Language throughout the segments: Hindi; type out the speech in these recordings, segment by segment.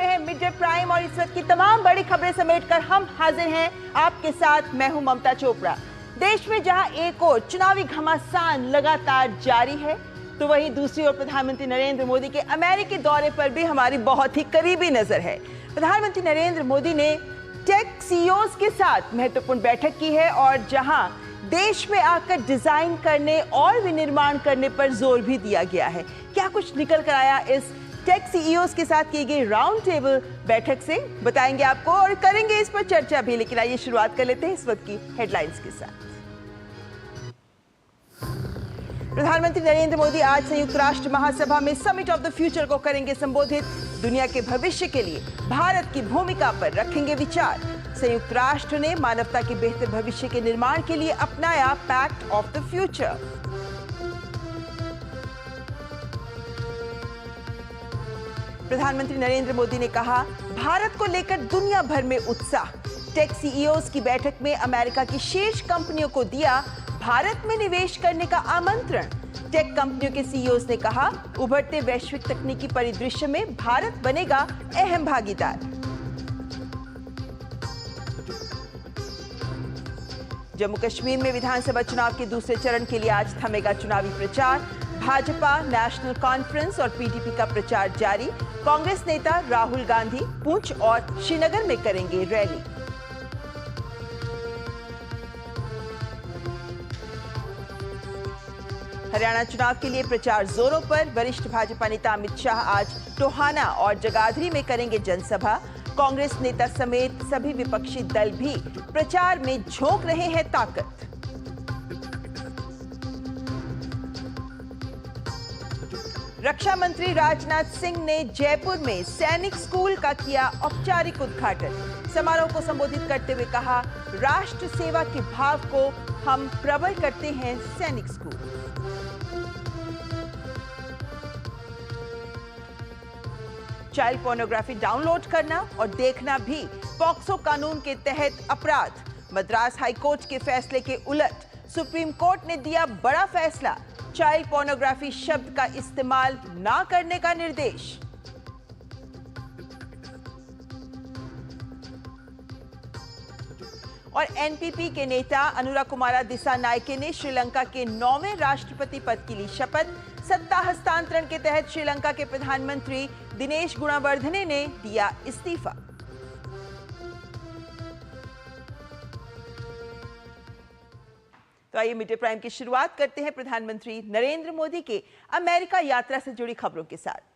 में है मिड डे प्राइम और इस वक्त की तमाम बड़ी खबरें समेटकर हम हाजिर हैं आपके साथ। मैं हूं ममता चोपड़ा। देश में जहां एक ओर चुनावी घमासान लगातार जारी है, तो वहीं दूसरी ओर प्रधानमंत्री नरेंद्र मोदी के अमेरिकी दौरे पर भी हमारी बहुत ही करीबी नजर है। प्रधानमंत्री नरेंद्र मोदी ने टेक सीईओज के साथ महत्वपूर्ण बैठक की है और जहां देश में आकर डिजाइन करने और विनिर्माण करने पर जोर भी दिया गया है। क्या कुछ निकल कर आया इस टेक सीईओज के साथ की गई राउंड टेबल बैठक से, बताएंगे आपको और करेंगे इस पर चर्चा भी। लेकिन आइए शुरुआत कर लेते हैं इस वक्त की हेडलाइंस के साथ। प्रधानमंत्री नरेंद्र मोदी आज संयुक्त राष्ट्र महासभा में समिट ऑफ द फ्यूचर को करेंगे संबोधित। दुनिया के भविष्य के लिए भारत की भूमिका पर रखेंगे विचार। संयुक्त राष्ट्र ने मानवता के बेहतर भविष्य के निर्माण के लिए अपनाया पैक्ट ऑफ द फ्यूचर। प्रधानमंत्री नरेंद्र मोदी ने कहा, भारत को लेकर दुनिया भर में उत्साह। टेक सीईओज की बैठक में अमेरिका की शीर्ष कंपनियों को दिया भारत में निवेश करने का आमंत्रण। टेक कंपनियों के सीईओज ने कहा, उभरते वैश्विक तकनीकी परिदृश्य में भारत बनेगा अहम भागीदार। जम्मू कश्मीर में विधानसभा चुनाव के दूसरे चरण के लिए आज थमेगा चुनावी प्रचार। भाजपा, नेशनल कॉन्फ्रेंस और पीडीपी का प्रचार जारी। कांग्रेस नेता राहुल गांधी पुंछ और श्रीनगर में करेंगे रैली। हरियाणा चुनाव के लिए प्रचार जोरों पर। वरिष्ठ भाजपा नेता अमित शाह आज टोहाना और जगाधरी में करेंगे जनसभा। कांग्रेस नेता समेत सभी विपक्षी दल भी प्रचार में झोंक रहे हैं ताकत। रक्षा मंत्री राजनाथ सिंह ने जयपुर में सैनिक स्कूल का किया औपचारिक उद्घाटन। समारोह को संबोधित करते हुए कहा, राष्ट्र सेवा के भाव को हम प्रबल करते हैं सैनिक स्कूल। चाइल्ड पोर्नोग्राफी डाउनलोड करना और देखना भी पॉक्सो कानून के तहत अपराध। मद्रास हाईकोर्ट के फैसले के उलट सुप्रीम कोर्ट ने दिया बड़ा फैसला। चाइल्ड पोर्नोग्राफी शब्द का इस्तेमाल ना करने का निर्देश। और एनपीपी के नेता अनुराकुमारा दिसानायके ने श्रीलंका के 9वें राष्ट्रपति पद की ली शपथ। सत्ता हस्तांतरण के तहत श्रीलंका के प्रधानमंत्री दिनेश गुणावर्धने ने दिया इस्तीफा। तो आइए मिड डे प्राइम की शुरुआत करते हैं प्रधानमंत्री नरेंद्र मोदी के अमेरिका यात्रा से जुड़ी खबरों के साथ।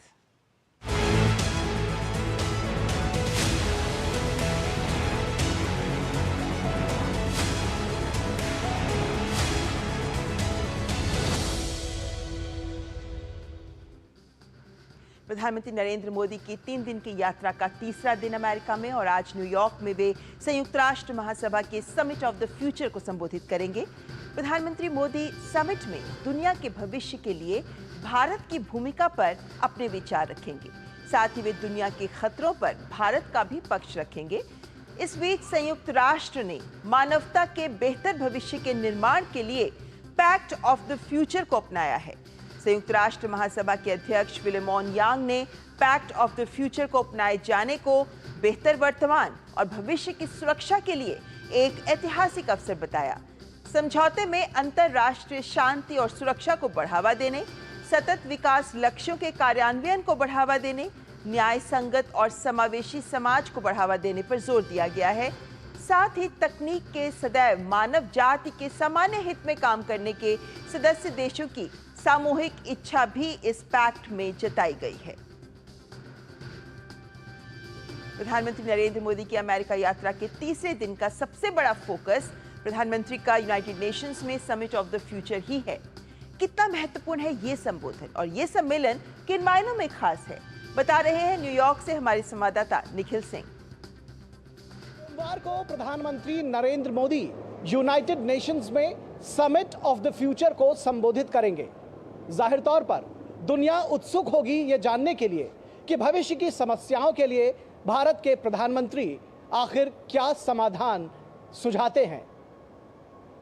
प्रधानमंत्री नरेंद्र मोदी की 3 दिन की यात्रा का तीसरा दिन अमेरिका में और आज न्यूयॉर्क में वे संयुक्त राष्ट्र महासभा के समिट ऑफ द फ्यूचर को संबोधित करेंगे। प्रधानमंत्री मोदी समिट में दुनिया के भविष्य के लिए भारत की भूमिका पर अपने विचार रखेंगे। साथ ही वे दुनिया के खतरों पर भारत का भी पक्ष रखेंगे। इस बीच संयुक्त राष्ट्र ने मानवता के बेहतर भविष्य के निर्माण के लिए पैक्ट ऑफ द फ्यूचर को अपनाया है। संयुक्त राष्ट्र महासभा के अध्यक्ष फिलेमोन यांग ने पैक्ट ऑफ द फ्यूचर को अपनाए जाने को बेहतर वर्तमान और भविष्य की सुरक्षा के लिए एक ऐतिहासिक अवसर बताया। समझौते में अंतरराष्ट्रीय शांति और सुरक्षा को बढ़ावा देने, सतत विकास लक्ष्यों के कार्यान्वयन को बढ़ावा देने, न्याय संगत और समावेशी समाज को बढ़ावा देने पर जोर दिया गया है। साथ ही तकनीक के सदैव मानव जाति के सामान्य हित में काम करने के सदस्य देशों की सामूहिक इच्छा भी इस पैक्ट में जताई गई है। प्रधानमंत्री नरेंद्र मोदी की अमेरिका यात्रा के तीसरे दिन का सबसे बड़ा फोकस प्रधानमंत्री का यूनाइटेड नेशंस में समिट ऑफ द फ्यूचर ही है। कितना महत्वपूर्ण है ये संबोधन और ये सम्मेलन किन मायनों में खास है, बता रहे हैं न्यूयॉर्क से हमारे संवाददाता निखिल सिंह। सोमवार को प्रधानमंत्री नरेंद्र मोदी यूनाइटेड नेशंस में समिट ऑफ द फ्यूचर को संबोधित करेंगे। जाहिर तौर पर दुनिया उत्सुक होगी ये जानने के लिए कि भविष्य की समस्याओं के लिए भारत के प्रधानमंत्री आखिर क्या समाधान सुझाते हैं।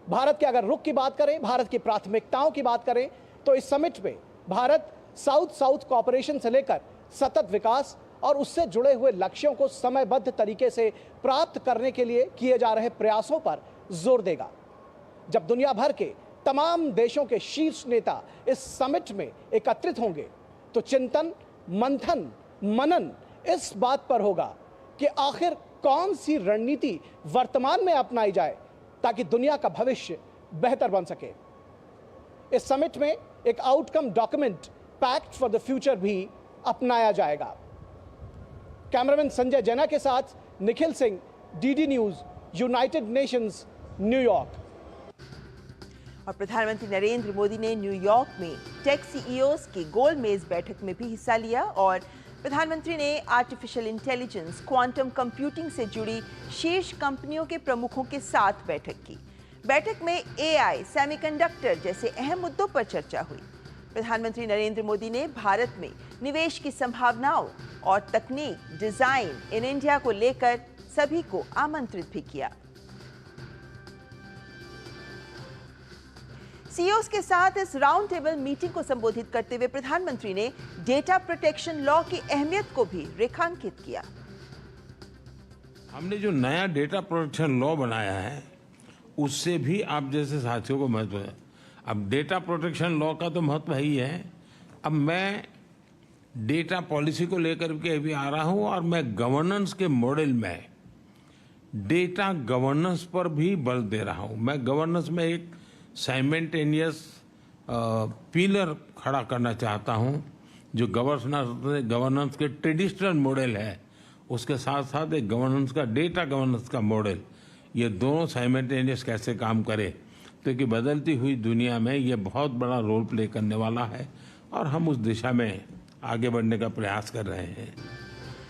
भारत के अगर रुख की बात करें, भारत की प्राथमिकताओं की बात करें, तो इस समिट में भारत साउथ साउथ कोऑपरेशन से लेकर सतत विकास, और उससे जुड़े हुए लक्ष्यों को समयबद्ध तरीके से प्राप्त करने के लिए किए जा रहे प्रयासों पर जोर देगा। जब दुनिया भर के तमाम देशों के शीर्ष नेता इस समिट में एकत्रित होंगे तो चिंतन, मंथन, मनन इस बात पर होगा कि आखिर कौन सी रणनीति वर्तमान में अपनाई जाए ताकि दुनिया का भविष्य बेहतर बन सके। इस समिट में एक outcome document pact for the future भी अपनाया जाएगा। कैमरामैन संजय जैना के साथ Nikhil Singh, DD news, United Nations, न्यूयॉर्क। और प्रधानमंत्री नरेंद्र मोदी ने न्यूयॉर्क में टेक सीईओज की गोल मेज बैठक में भी हिस्सा लिया और प्रधानमंत्री ने आर्टिफिशियल इंटेलिजेंस, क्वांटम कंप्यूटिंग से जुड़ी शीर्ष कंपनियों के प्रमुखों के साथ बैठक की। बैठक में एआई, सेमीकंडक्टर जैसे अहम मुद्दों पर चर्चा हुई। प्रधानमंत्री नरेंद्र मोदी ने भारत में निवेश की संभावनाओं और तकनीक, डिजाइन इन इंडिया को लेकर सभी को आमंत्रित भी किया। सीईओज के साथ इस राउंड टेबल मीटिंग को संबोधित करते हुए प्रधानमंत्री ने डेटा प्रोटेक्शन लॉ की अहमियत को भी रेखांकित किया। हमने जो नया डेटा प्रोटेक्शन लॉ बनाया है उससे भी आप जैसे साथियों को महत्व है। अब डेटा प्रोटेक्शन लॉ का तो महत्व ही है। अब मैं डेटा पॉलिसी को लेकर के भी आ रहा हूं और मैं गवर्नेंस के मॉडल में डेटा गवर्नेंस पर भी बल दे रहा हूं। मैं गवर्नेंस में एक साइमल्टेनियस पिलर खड़ा करना चाहता हूं जो गवर्नेंस के ट्रेडिशनल मॉडल है उसके साथ साथ एक गवर्नेंस का, डेटा गवर्नेंस का मॉडल, ये दोनों साइमल्टेनियस कैसे काम करे, क्योंकि बदलती हुई दुनिया में ये बहुत बड़ा रोल प्ले करने वाला है और हम उस दिशा में आगे बढ़ने का प्रयास कर रहे हैं।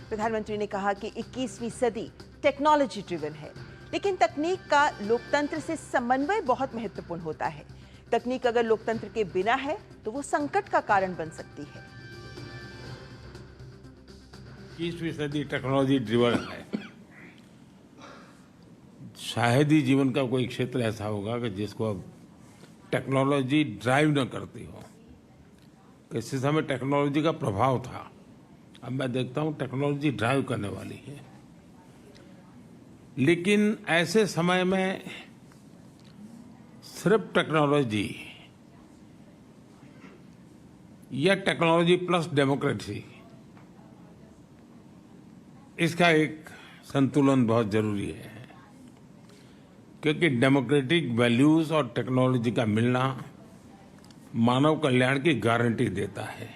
प्रधानमंत्री ने कहा कि 21वीं सदी टेक्नोलॉजी ड्रिवन है, लेकिन तकनीक का लोकतंत्र से समन्वय बहुत महत्वपूर्ण होता है। तकनीक अगर लोकतंत्र के बिना है तो वो संकट का कारण बन सकती है। 21वीं सदी टेक्नोलॉजी ड्रिवन है। शायद ही जीवन का कोई क्षेत्र ऐसा होगा कि जिसको अब टेक्नोलॉजी ड्राइव न करती हो। किसी समय टेक्नोलॉजी का प्रभाव था, अब मैं देखता हूं टेक्नोलॉजी ड्राइव करने वाली है। लेकिन ऐसे समय में सिर्फ टेक्नोलॉजी या टेक्नोलॉजी प्लस डेमोक्रेसी, इसका एक संतुलन बहुत जरूरी है, क्योंकि डेमोक्रेटिक वैल्यूज और टेक्नोलॉजी का मिलना मानव कल्याण की गारंटी देता है,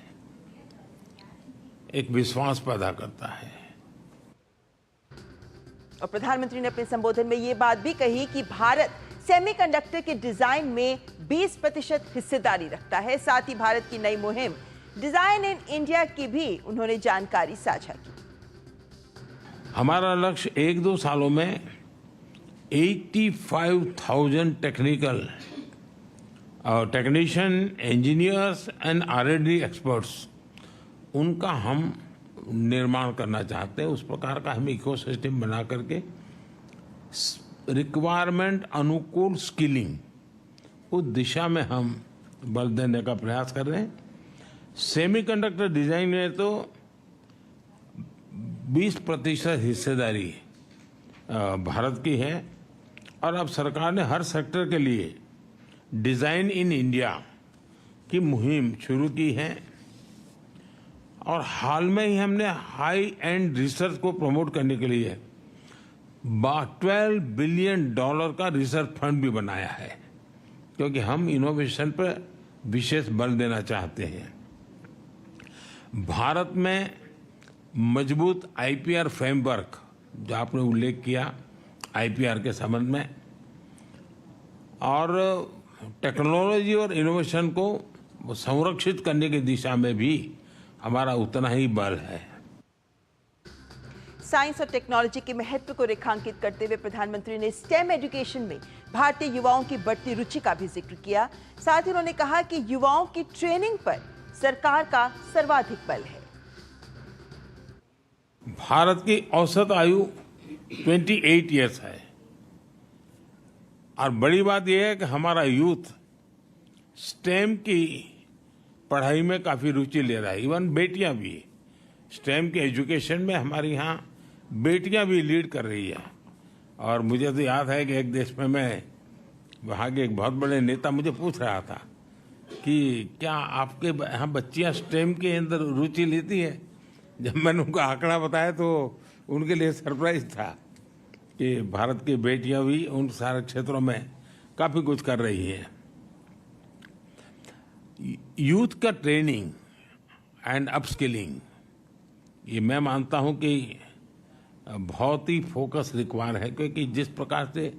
एक विश्वास पैदा करता है। और प्रधानमंत्री ने अपने संबोधन में ये बात भी कही कि भारत सेमीकंडक्टर के डिजाइन में 20% हिस्सेदारी रखता है। साथ ही भारत की नई मुहिम डिजाइन इन इंडिया की भी उन्होंने जानकारी साझा की। हमारा लक्ष्य 1-2 सालों में 85,000 technician, engineers and R&D experts, उनका हम निर्माण करना चाहते हैं। उस प्रकार का हम इकोसिस्टम बना करके रिक्वायरमेंट अनुकूल स्किलिंग, उस दिशा में हम बल देने का प्रयास कर रहे हैं। सेमीकंडक्टर डिजाइन में तो 20% हिस्सेदारी भारत की है और अब सरकार ने हर सेक्टर के लिए डिजाइन इन इंडिया की मुहिम शुरू की है और हाल में ही हमने हाई एंड रिसर्च को प्रमोट करने के लिए $12 बिलियन का रिसर्च फंड भी बनाया है, क्योंकि हम इनोवेशन पर विशेष बल देना चाहते हैं। भारत में मजबूत IPR फ्रेमवर्क, जो आपने उल्लेख किया IPR के संबंध में, और टेक्नोलॉजी और इनोवेशन को संरक्षित करने की दिशा में भी हमारा उतना ही बल है। साइंस और टेक्नोलॉजी के महत्व को रेखांकित करते हुए प्रधानमंत्री ने स्टेम एजुकेशन में भारतीय युवाओं की बढ़ती रुचि का भी जिक्र किया। साथ ही उन्होंने कहा कि युवाओं की ट्रेनिंग पर सरकार का सर्वाधिक बल है। भारत की औसत आयु 28 इयर्स है और बड़ी बात यह है कि हमारा यूथ स्टेम की पढ़ाई में काफी रुचि ले रहा है। इवन बेटियां भी स्टेम के एजुकेशन में हमारे यहाँ बेटियां भी लीड कर रही है। और मुझे तो याद है कि एक देश में मैं वहाँ के एक बहुत बड़े नेता मुझे पूछ रहा था कि क्या आपके यहाँ बच्चियाँ स्टेम के अंदर रुचि लेती है। जब मैंने उनको आंकड़ा बताया तो उनके लिए सरप्राइज था कि भारत की बेटियां भी उन सारे क्षेत्रों में काफ़ी कुछ कर रही हैं। यूथ का ट्रेनिंग एंड अपस्किलिंग, ये मैं मानता हूं कि बहुत ही फोकस रिक्वायर है, क्योंकि जिस प्रकार से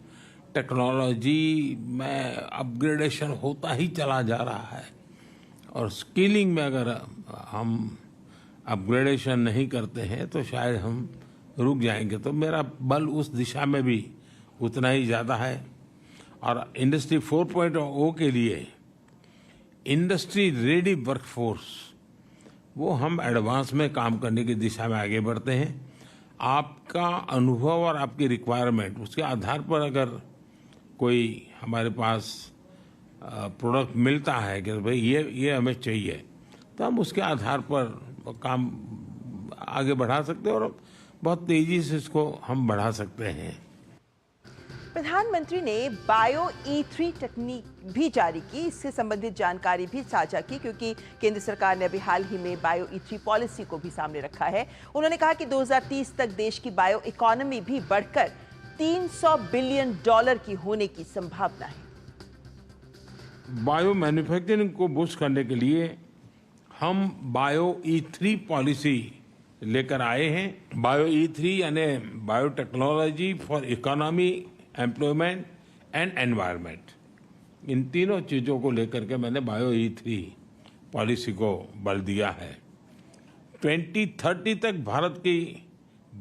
टेक्नोलॉजी में अपग्रेडेशन होता ही चला जा रहा है और स्किलिंग में अगर हम अपग्रेडेशन नहीं करते हैं तो शायद हम रुक जाएंगे। तो मेरा बल उस दिशा में भी उतना ही ज़्यादा है। और इंडस्ट्री 4.0 के लिए इंडस्ट्री रेडी वर्कफोर्स, वो हम एडवांस में काम करने की दिशा में आगे बढ़ते हैं। आपका अनुभव और आपकी रिक्वायरमेंट, उसके आधार पर अगर कोई हमारे पास प्रोडक्ट मिलता है कि भाई ये हमें चाहिए, तो हम उसके आधार पर काम आगे बढ़ा सकते हैं और बहुत तेजी से इसको हम बढ़ा सकते हैं। प्रधानमंत्री ने बायो E3 तकनीक भी जारी की, इससे संबंधित जानकारी भी साझा की, क्योंकि केंद्र सरकार ने अभी हाल ही में बायो E3 पॉलिसी को भी सामने रखा है। उन्होंने कहा कि 2030 तक देश की बायो इकोनॉमी भी बढ़कर $300 बिलियन की होने की संभावना है। बायो मैन्युफैक्चरिंग को बूस्ट करने के लिए हम बायो E3 पॉलिसी लेकर आए हैं। बायो E3 यानी biotechnology for economy, employment and environment, इन तीनों चीज़ों को लेकर के मैंने बायो E3 पॉलिसी को बल दिया है। 2030 तक भारत की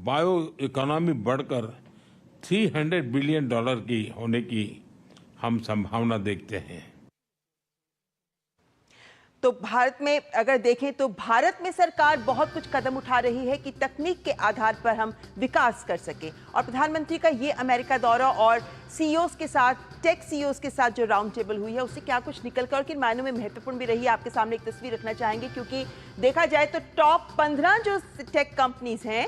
बायो इकोनॉमी बढ़कर $300 बिलियन की होने की हम संभावना देखते हैं। तो भारत में अगर देखें तो भारत में सरकार बहुत कुछ कदम उठा रही है कि तकनीक के आधार पर हम विकास कर सकें। और प्रधानमंत्री का ये अमेरिका दौरा और सीईओज के साथ, टेक सीईओज के साथ जो राउंड टेबल हुई है, उससे क्या कुछ निकल कर और किन मायनों में महत्वपूर्ण भी रही है, आपके सामने एक तस्वीर रखना चाहेंगे। क्योंकि देखा जाए तो टॉप 15 जो टेक कंपनीज हैं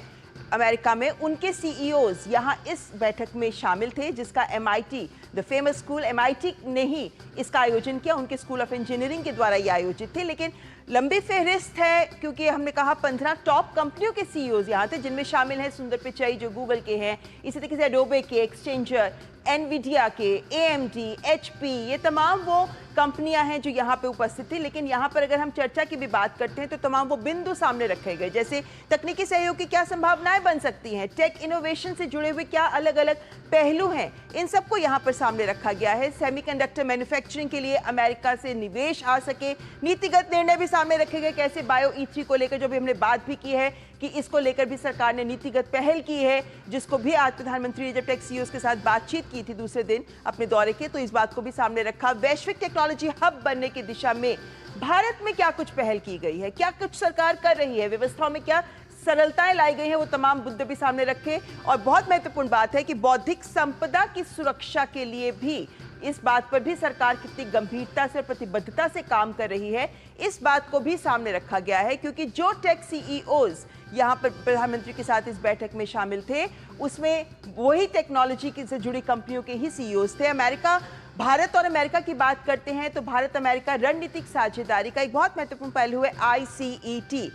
अमेरिका में, उनके सीईओज यहां इस बैठक में शामिल थे, जिसका MIT, the famous school MIT ने ही इसका आयोजन किया। उनके स्कूल ऑफ इंजीनियरिंग के द्वारा ये आयोजित थे। लेकिन लंबी फहरिस्त है, क्योंकि हमने कहा 15 टॉप कंपनियों के सीईओज यहां थे, जिनमें शामिल हैं सुंदर पिचाई जो गूगल के हैं, इसी तरीके से एडोबे के, एक्सचेंजर, एनवीडिया के, AMD, HP, ये तमाम वो कंपनियां हैं जो यहाँ पे उपस्थित थी। लेकिन यहाँ पर अगर हम चर्चा की भी बात करते हैं तो तमाम वो बिंदु सामने रखे गए, जैसे तकनीकी सहयोग की क्या संभावनाएं बन सकती हैं, टेक इनोवेशन से जुड़े हुए क्या अलग अलग पहलू हैं, इन सबको यहाँ पर सामने रखा गया है। सेमीकंडक्टर मैन्युफैक्चरिंग के लिए अमेरिका से निवेश आ सके, नीतिगत निर्णय भी सामने रखे गए, कैसे बायो E3 को लेकर जो भी हमने बात भी की है कि इसको लेकर भी सरकार ने नीतिगत पहल की है, जिसको भी आज प्रधानमंत्री ने जब टेक सीईओज के साथ बातचीत की थी दूसरे दिन अपने दौरे के, तो इस बात को भी सामने रखा। वैश्विक टेक्नोलॉजी हब बनने की दिशा में भारत में क्या कुछ पहल की गई है, क्या कुछ सरकार कर रही है, व्यवस्थाओं में क्या सरलताएं लाई गई हैं, वो तमाम मुद्दे भी सामने रखे। और बहुत महत्वपूर्ण बात है कि बौद्धिक संपदा की सुरक्षा के लिए भी इस बात पर भी सरकार कितनी गंभीरता से, प्रतिबद्धता से काम कर रही है, इस बात को भी सामने रखा गया है। क्योंकि जो टेक सीईओज यहाँ पर प्रधानमंत्री के साथ इस बैठक में शामिल थे, उसमें वही टेक्नोलॉजी से जुड़ी कंपनियों के ही सीईओज थे। अमेरिका, भारत और अमेरिका की बात करते हैं तो भारत अमेरिका रणनीतिक साझेदारी का एक बहुत महत्वपूर्ण पहलू है ICET,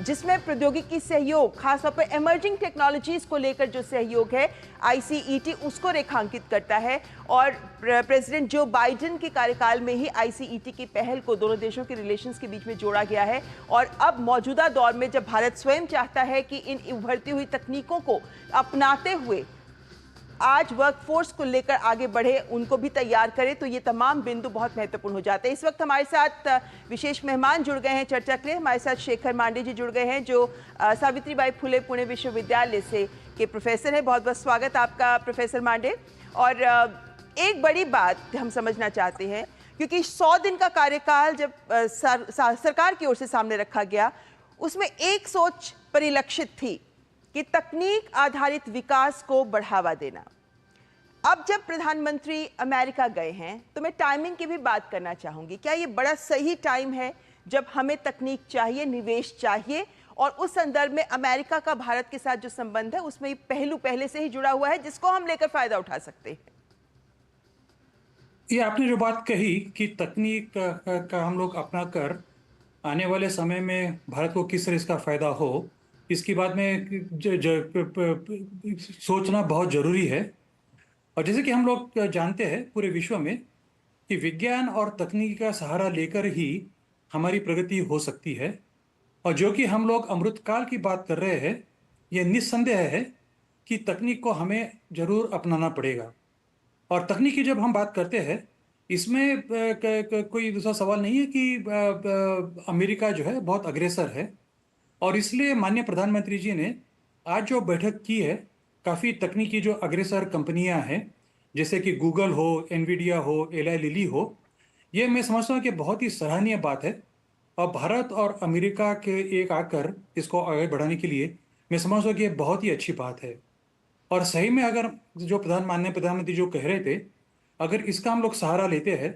जिसमें प्रौद्योगिकी सहयोग, खासतौर पर इमर्जिंग टेक्नोलॉजीज को लेकर जो सहयोग है ICET उसको रेखांकित करता है। और प्रेसिडेंट जो बाइडेन के कार्यकाल में ही ICET की पहल को दोनों देशों के रिलेशंस के बीच में जोड़ा गया है। और अब मौजूदा दौर में जब भारत स्वयं चाहता है कि इन उभरती हुई तकनीकों को अपनाते हुए आज वर्कफोर्स को लेकर आगे बढ़े, उनको भी तैयार करे, तो ये तमाम बिंदु बहुत महत्वपूर्ण हो जाते हैं। इस वक्त हमारे साथ विशेष मेहमान जुड़ गए हैं चर्चा के लिए। हमारे साथ शेखर मांडे जी जुड़ गए हैं, जो सावित्रीबाई फुले पुणे विश्वविद्यालय से के प्रोफेसर हैं। बहुत बहुत स्वागत आपका प्रोफेसर मांडे। और एक बड़ी बात हम समझना चाहते हैं, क्योंकि 100 दिन का कार्यकाल जब सरकार की ओर से सामने रखा गया, उसमें एक सोच परिलक्षित थी कि तकनीक आधारित विकास को बढ़ावा देना। अब जब प्रधानमंत्री अमेरिका गए हैं तो मैं टाइमिंग की भी बात करना चाहूंगी। क्या ये बड़ा सही टाइम है जब हमें तकनीक चाहिए, निवेश चाहिए, और उस संदर्भ में अमेरिका का भारत के साथ जो संबंध है उसमें ये पहलू पहले से ही जुड़ा हुआ है जिसको हम लेकर फायदा उठा सकते हैं। ये आपने जो बात कही कि तकनीक का हम लोग अपना कर आने वाले समय में भारत को किस तरह इसका फायदा हो, इसकी बात में सोचना बहुत जरूरी है। और जैसे कि हम लोग जानते हैं पूरे विश्व में कि विज्ञान और तकनीकी का सहारा लेकर ही हमारी प्रगति हो सकती है। और जो कि हम लोग अमृतकाल की बात कर रहे हैं, ये निस्संदेह है कि तकनीक को हमें जरूर अपनाना पड़ेगा। और तकनीक की जब हम बात करते हैं, इसमें कोई दूसरा सवाल नहीं है कि अमेरिका जो है बहुत अग्रेसर है। और इसलिए माननीय प्रधानमंत्री जी ने आज जो बैठक की है, काफ़ी तकनीकी जो अग्रेसर कंपनियां हैं जैसे कि गूगल हो, एनवीडिया हो, एलाई लिली हो, ये मैं समझता हूँ कि बहुत ही सराहनीय बात है। और भारत और अमेरिका के एक आकर इसको आगे बढ़ाने के लिए मैं समझता हूँ कि ये बहुत ही अच्छी बात है। और सही में अगर जो माननीय प्रधानमंत्री जो कह रहे थे, अगर इसका हम लोग सहारा लेते हैं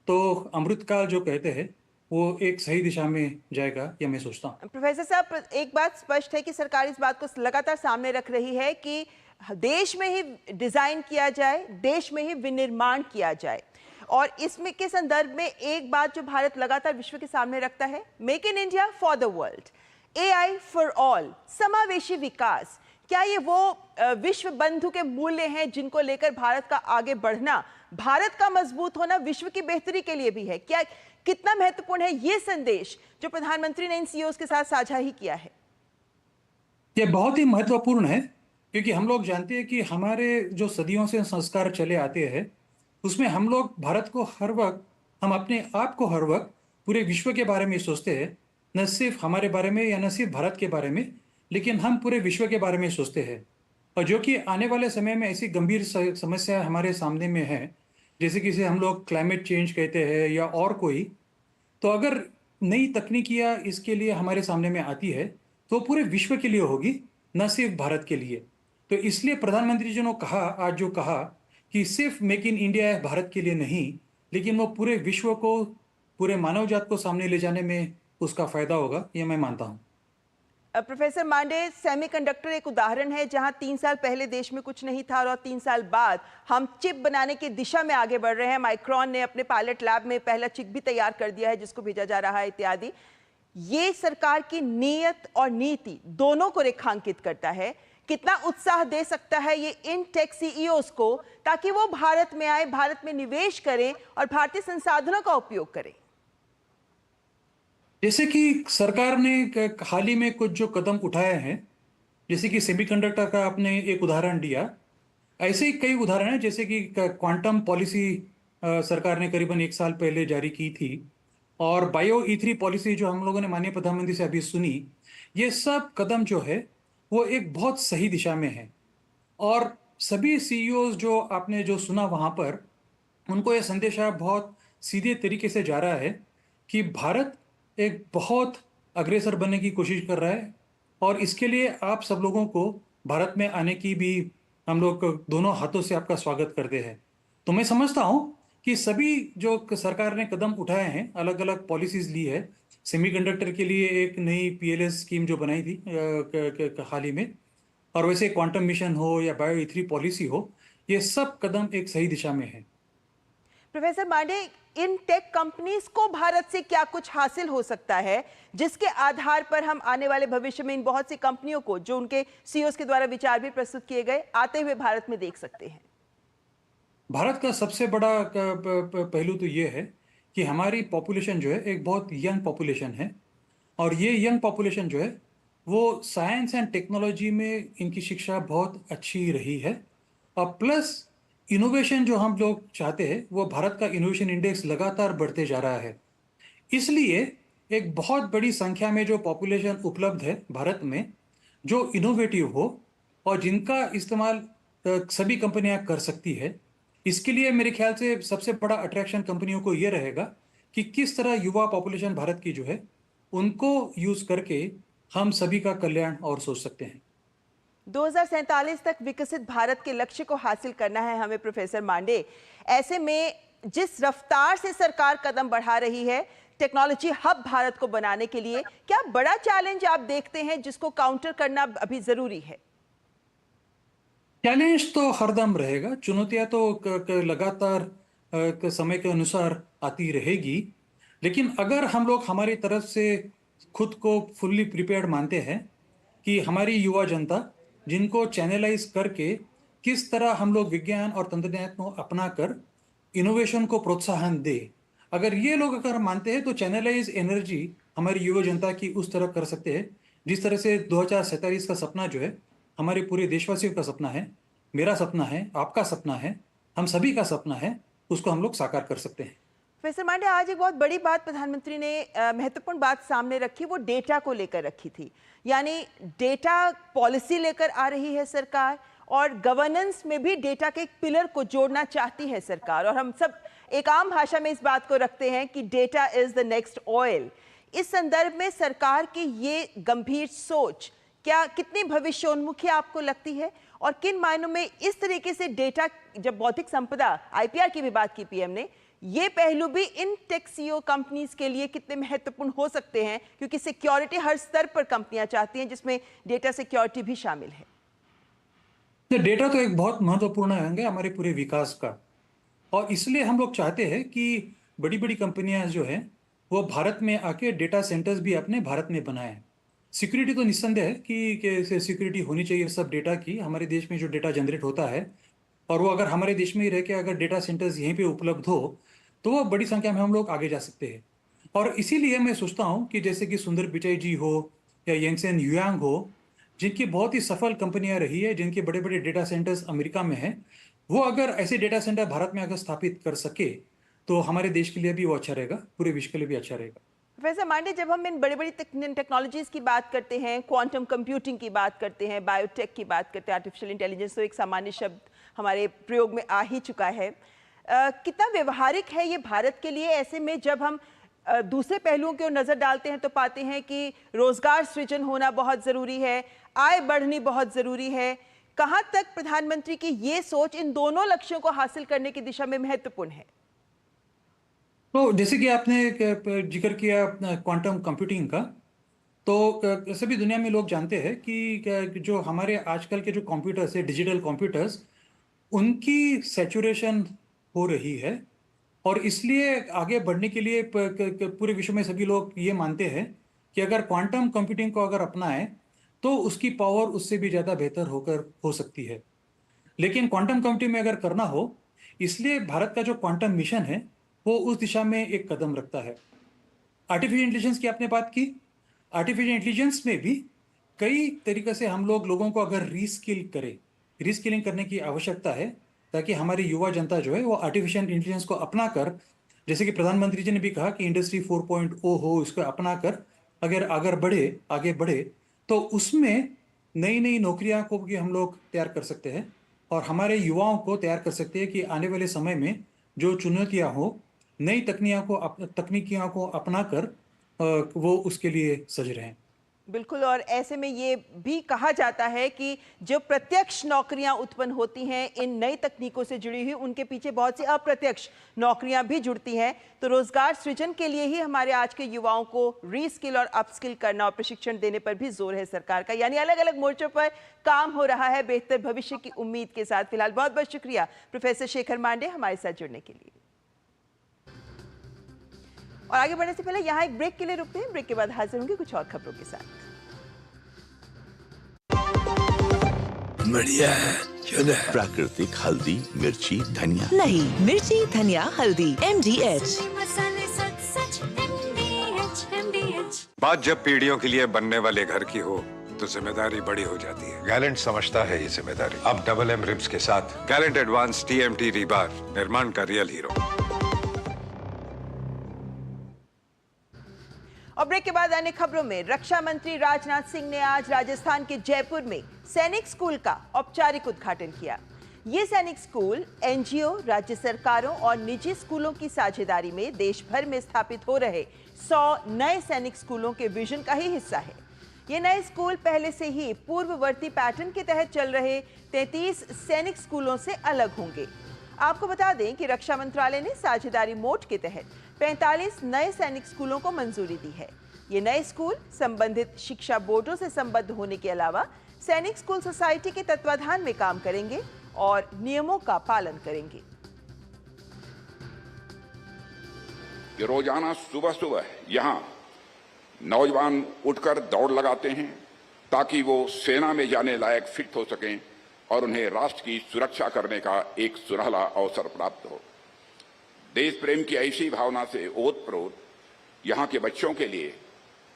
तो अमृतकाल जो कहते हैं वो एक सही दिशा में जाएगा, ये मैं सोचता हूँ। प्रोफेसर साहब, एक बात स्पष्ट है कि सरकार इस बात को लगातार सामने रख रही है कि देश में ही डिजाइन किया जाए, देश में ही विनिर्माण किया जाए। और इसमें के संदर्भ में एक बात जो भारत लगातार विश्व के सामने रखता है, make in India for the world, AI for all, समावेशी विकास। क्या ये वो विश्व बंधु के मूल्य हैं जिनको लेकर भारत का आगे बढ़ना, भारत का मजबूत होना विश्व की बेहतरी के लिए भी है? क्या कितना महत्वपूर्ण है ये संदेश जो प्रधानमंत्री ने इन सीईओज के साथ साझा ही किया है? ये बहुत ही महत्वपूर्ण है, क्योंकि हम लोग जानते हैं कि हमारे जो सदियों से संस्कार चले आते हैं उसमें हम लोग भारत को हर वक्त, हम अपने आप को हर वक्त पूरे विश्व के बारे में सोचते हैं, न सिर्फ हमारे बारे में या न सिर्फ भारत के बारे में, लेकिन हम पूरे विश्व के बारे में सोचते हैं। और जो कि आने वाले समय में ऐसी गंभीर समस्या हमारे सामने में है, जैसे कि इसे हम लोग क्लाइमेट चेंज कहते हैं या और कोई, तो अगर नई तकनीकियाँ इसके लिए हमारे सामने में आती है तो पूरे विश्व के लिए होगी, न सिर्फ भारत के लिए। तो इसलिए प्रधानमंत्री जी ने कहा, आज जो कहा कि सिर्फ मेक इन इंडिया है भारत के लिए नहीं, लेकिन वो पूरे विश्व को, पूरे मानव जात को सामने ले जाने में उसका फायदा होगा, ये मैं मानता हूँ। प्रोफेसर मांडे, सेमीकंडक्टर एक उदाहरण है जहां 3 साल पहले देश में कुछ नहीं था और 3 साल बाद हम चिप बनाने की दिशा में आगे बढ़ रहे हैं। माइक्रॉन ने अपने पायलट लैब में पहला चिप भी तैयार कर दिया है जिसको भेजा जा रहा है इत्यादि। ये सरकार की नीयत और नीति दोनों को रेखांकित करता है। कितना उत्साह दे सकता है ये इन टेक सीईओज को ताकि वो भारत में आए, भारत में निवेश करें और भारतीय संसाधनों का उपयोग करें? जैसे कि सरकार ने हाल ही में कुछ जो कदम उठाए हैं, जैसे कि सेमीकंडक्टर का आपने एक उदाहरण दिया, ऐसे ही कई उदाहरण हैं। जैसे कि क्वांटम पॉलिसी सरकार ने करीबन 1 साल पहले जारी की थी, और बायो E3 पॉलिसी जो हम लोगों ने माननीय प्रधानमंत्री से अभी सुनी, ये सब कदम जो है वो एक बहुत सही दिशा में है। और सभी सीईओज जो आपने जो सुना वहाँ पर, उनको ये संदेशा बहुत सीधे तरीके से जा रहा है कि भारत एक बहुत अग्रेसर बनने की कोशिश कर रहा है, और इसके लिए आप सब लोगों को भारत में आने की भी हम लोग दोनों हाथों से आपका स्वागत करते हैं। तो मैं समझता हूँ कि सभी जो सरकार ने कदम उठाए हैं, अलग अलग पॉलिसीज ली है, सेमीकंडक्टर के लिए एक नई PLS स्कीम जो बनाई थी हाल ही में, और वैसे क्वांटम मिशन हो या बायो E3 पॉलिसी हो, ये सब कदम एक सही दिशा में है। प्रोफेसर मांडे, इन टेक कंपनीज को भारत से क्या कुछ हासिल हो सकता है जिसके आधार पर हम आने वाले भविष्य में इन बहुत सी कंपनियों को, जो उनके सीईओज के द्वारा विचार भी प्रस्तुत किए गए, आते हुए भारत में देख सकते हैं? भारत का सबसे बड़ा पहलू तो ये है कि हमारी पॉपुलेशन जो है एक बहुत यंग पॉपुलेशन है, और ये यंग पॉपुलेशन जो है वो साइंस एंड टेक्नोलॉजी में इनकी शिक्षा बहुत अच्छी रही है। और प्लस इनोवेशन जो हम लोग चाहते हैं, वो भारत का इनोवेशन इंडेक्स लगातार बढ़ते जा रहा है। इसलिए एक बहुत बड़ी संख्या में जो पॉपुलेशन उपलब्ध है भारत में, जो इनोवेटिव हो और जिनका इस्तेमाल सभी कंपनियां कर सकती है, इसके लिए मेरे ख्याल से सबसे बड़ा अट्रैक्शन कंपनियों को ये रहेगा कि किस तरह युवा पॉपुलेशन भारत की जो है उनको यूज करके हम सभी का कल्याण और सोच सकते हैं। 2047 तक विकसित भारत के लक्ष्य को हासिल करना है हमें प्रोफेसर मांडे। ऐसे में जिस रफ्तार से सरकार कदम बढ़ा रही है, टेक्नोलॉजी हब भारत को बनाने के लिए क्या बड़ा चैलेंज आप देखते हैं जिसको काउंटर करना अभी जरूरी है? चैलेंज तो हरदम रहेगा, चुनौतियां तो लगातार समय के अनुसार आती रहेगी। लेकिन अगर हम लोग हमारी तरफ से खुद को फुल्ली प्रिपेयर्ड मानते हैं कि हमारी युवा जनता जिनको चैनलाइज करके किस तरह हम लोग विज्ञान और तंत्रज्ञान को अपनाकर इनोवेशन को प्रोत्साहन दे, अगर ये लोग अगर मानते हैं तो चैनलाइज एनर्जी हमारी युवा जनता की उस तरह कर सकते हैं जिस तरह से 2047 का सपना जो है हमारे पूरे देशवासियों का सपना है, मेरा सपना है, आपका सपना है, हम सभी का सपना है, उसको हम लोग साकार कर सकते हैं। प्रोफेसर मांडे, आज एक बहुत बड़ी बात प्रधानमंत्री ने महत्वपूर्ण बात सामने रखी, वो डेटा को लेकर रखी थी। यानी डेटा पॉलिसी लेकर आ रही है सरकार और गवर्नेंस में भी डेटा के एक पिलर को जोड़ना चाहती है सरकार, और हम सब एक आम भाषा में इस बात को रखते हैं कि data is the next oil. इस संदर्भ में सरकार की ये गंभीर सोच क्या कितनी भविष्योन्मुखी आपको लगती है, और किन मायनों में इस तरीके से डेटा, जब बौद्धिक संपदा आईपीआर की भी बात की पीएम ने, ये पहलू भी इन टेक सीईओ कंपनीज के लिए कितने महत्वपूर्ण हो सकते हैं, क्योंकि सिक्योरिटी हर स्तर पर कंपनियां चाहती हैं जिसमें डेटा सिक्योरिटी भी शामिल है। तो डेटा तो एक बहुत महत्वपूर्ण अंग है हमारे पूरे विकास का, और इसलिए हम लोग चाहते हैं कि बड़ी बड़ी कंपनियां जो हैं वो भारत में आके डेटा सेंटर्स भी अपने भारत में बनाएं। सिक्योरिटी तो निस्संदेह है कि सिक्योरिटी होनी चाहिए सब डेटा की। हमारे देश में जो डेटा जनरेट होता है और वो अगर हमारे देश में ही रह के अगर डेटा सेंटर्स यहीं पे उपलब्ध हो तो वो बड़ी संख्या में हम लोग आगे जा सकते हैं। और इसीलिए मैं सोचता हूँ कि जैसे कि सुंदर पिचाई जी हो या येंगसेन ह्युआंग हो, जिनकी बहुत ही सफल कंपनियां रही है, जिनके बड़े बड़े डेटा सेंटर्स अमेरिका में हैं, वो अगर ऐसे डेटा सेंटर भारत में अगर स्थापित कर सके तो हमारे देश के लिए भी वो अच्छा रहेगा, पूरे विश्व के लिए भी अच्छा रहेगा। प्रोफेसर मांडे, जब हम इन बड़ी बड़ी टेक्नोलॉजीज की बात करते हैं, क्वांटम कंप्यूटिंग की बात करते हैं, बायोटेक की बात करते हैं, आर्टिफिशियल इंटेलिजेंस तो एक सामान्य शब्द हमारे प्रयोग में आ ही चुका है, कितना व्यवहारिक है ये भारत के लिए? ऐसे में जब हम दूसरे पहलुओं की ओर नजर डालते हैं तो पाते हैं कि रोजगार सृजन होना बहुत जरूरी है, आय बढ़नी बहुत जरूरी है। कहां तक प्रधानमंत्री की ये सोच इन दोनों लक्ष्यों को हासिल करने की दिशा में महत्वपूर्ण है? तो जैसे कि आपने जिक्र किया क्वांटम कंप्यूटिंग का, तो सभी दुनिया में लोग जानते हैं कि जो हमारे आजकल के जो कंप्यूटर्स है, डिजिटल कंप्यूटर्स, उनकी सैचुरेशन हो रही है, और इसलिए आगे बढ़ने के लिए पूरे विश्व में सभी लोग ये मानते हैं कि अगर क्वांटम कंप्यूटिंग को अगर अपनाएं तो उसकी पावर उससे भी ज़्यादा बेहतर हो सकती है। लेकिन क्वांटम कंप्यूटिंग में अगर करना हो, इसलिए भारत का जो क्वांटम मिशन है वो उस दिशा में एक कदम रखता है। आर्टिफिशियल इंटेलिजेंस की आपने बात की, आर्टिफिशियल इंटेलिजेंस में भी कई तरीके से हम लोगों को अगर रीस्किलिंग करने की आवश्यकता है, ताकि हमारी युवा जनता जो है वो आर्टिफिशियल इंटेलिजेंस को अपनाकर, जैसे कि प्रधानमंत्री जी ने भी कहा कि इंडस्ट्री 4.0 हो, इसको अपनाकर अगर आगे बढ़े तो उसमें नई नई नौकरियां को भी हम लोग तैयार कर सकते हैं और हमारे युवाओं को तैयार कर सकते हैं कि आने वाले समय में जो चुनौतियां हो, नई तकनीकियों को अपनाकर वो उसके लिए सज रहे हैं। बिल्कुल, और ऐसे में ये भी कहा जाता है कि जो प्रत्यक्ष नौकरियां उत्पन्न होती हैं इन नई तकनीकों से जुड़ी हुई, उनके पीछे बहुत सी अप्रत्यक्ष नौकरियां भी जुड़ती हैं। तो रोजगार सृजन के लिए ही हमारे आज के युवाओं को रीस्किल और अपस्किल करना और प्रशिक्षण देने पर भी जोर है सरकार का। यानी अलग अलग मोर्चों पर काम हो रहा है बेहतर भविष्य की उम्मीद के साथ। फिलहाल बहुत बहुत शुक्रिया प्रोफेसर शेखर मांडे हमारे साथ जुड़ने के लिए। और आगे बढ़ने से पहले यहाँ एक ब्रेक के लिए रुकते हैं, ब्रेक के बाद हाजिर होंगे कुछ और खबरों के साथ। बढ़िया है, क्यों है? प्राकृतिक हल्दी, मिर्ची, धनिया नहीं, मिर्ची, धनिया, हल्दी, MDH। बात जब पीढ़ियों के लिए बनने वाले घर की हो तो जिम्मेदारी बड़ी हो जाती है। गैलेंट समझता है ये जिम्मेदारी। अब डबल M रिब्स के साथ गैलेंट एडवांस TMT रीबार, निर्माण का रियल हीरो। और ब्रेक के बाद अन्य खबरों में, रक्षा मंत्री राजनाथ सिंह ने आज राजस्थान के जयपुर में सैनिक स्कूल का औपचारिक उद्घाटन किया। ये सैनिक स्कूल NGO, राज्य सरकारों और निजी स्कूलों की साझेदारी में देश भर में स्थापित हो रहे 100 नए सैनिक स्कूलों के विजन का ही हिस्सा है। ये नए स्कूल पहले से ही पूर्ववर्ती पैटर्न के तहत चल रहे 33 सैनिक स्कूलों से अलग होंगे। आपको बता दें कि रक्षा मंत्रालय ने साझेदारी मोड के तहत 45 नए सैनिक स्कूलों को मंजूरी दी है। ये नए स्कूल संबंधित शिक्षा बोर्डों से संबद्ध होने के अलावा सैनिक स्कूल सोसाइटी के तत्वाधान में काम करेंगे और नियमों का पालन करेंगे। कि रोजाना सुबह सुबह यहाँ नौजवान उठकर दौड़ लगाते हैं ताकि वो सेना में जाने लायक फिट हो सकें और उन्हें राष्ट्र की सुरक्षा करने का एक सुनहला अवसर प्राप्त हो। देश प्रेम की ऐसी भावना से ओतप्रोत यहाँ के बच्चों के लिए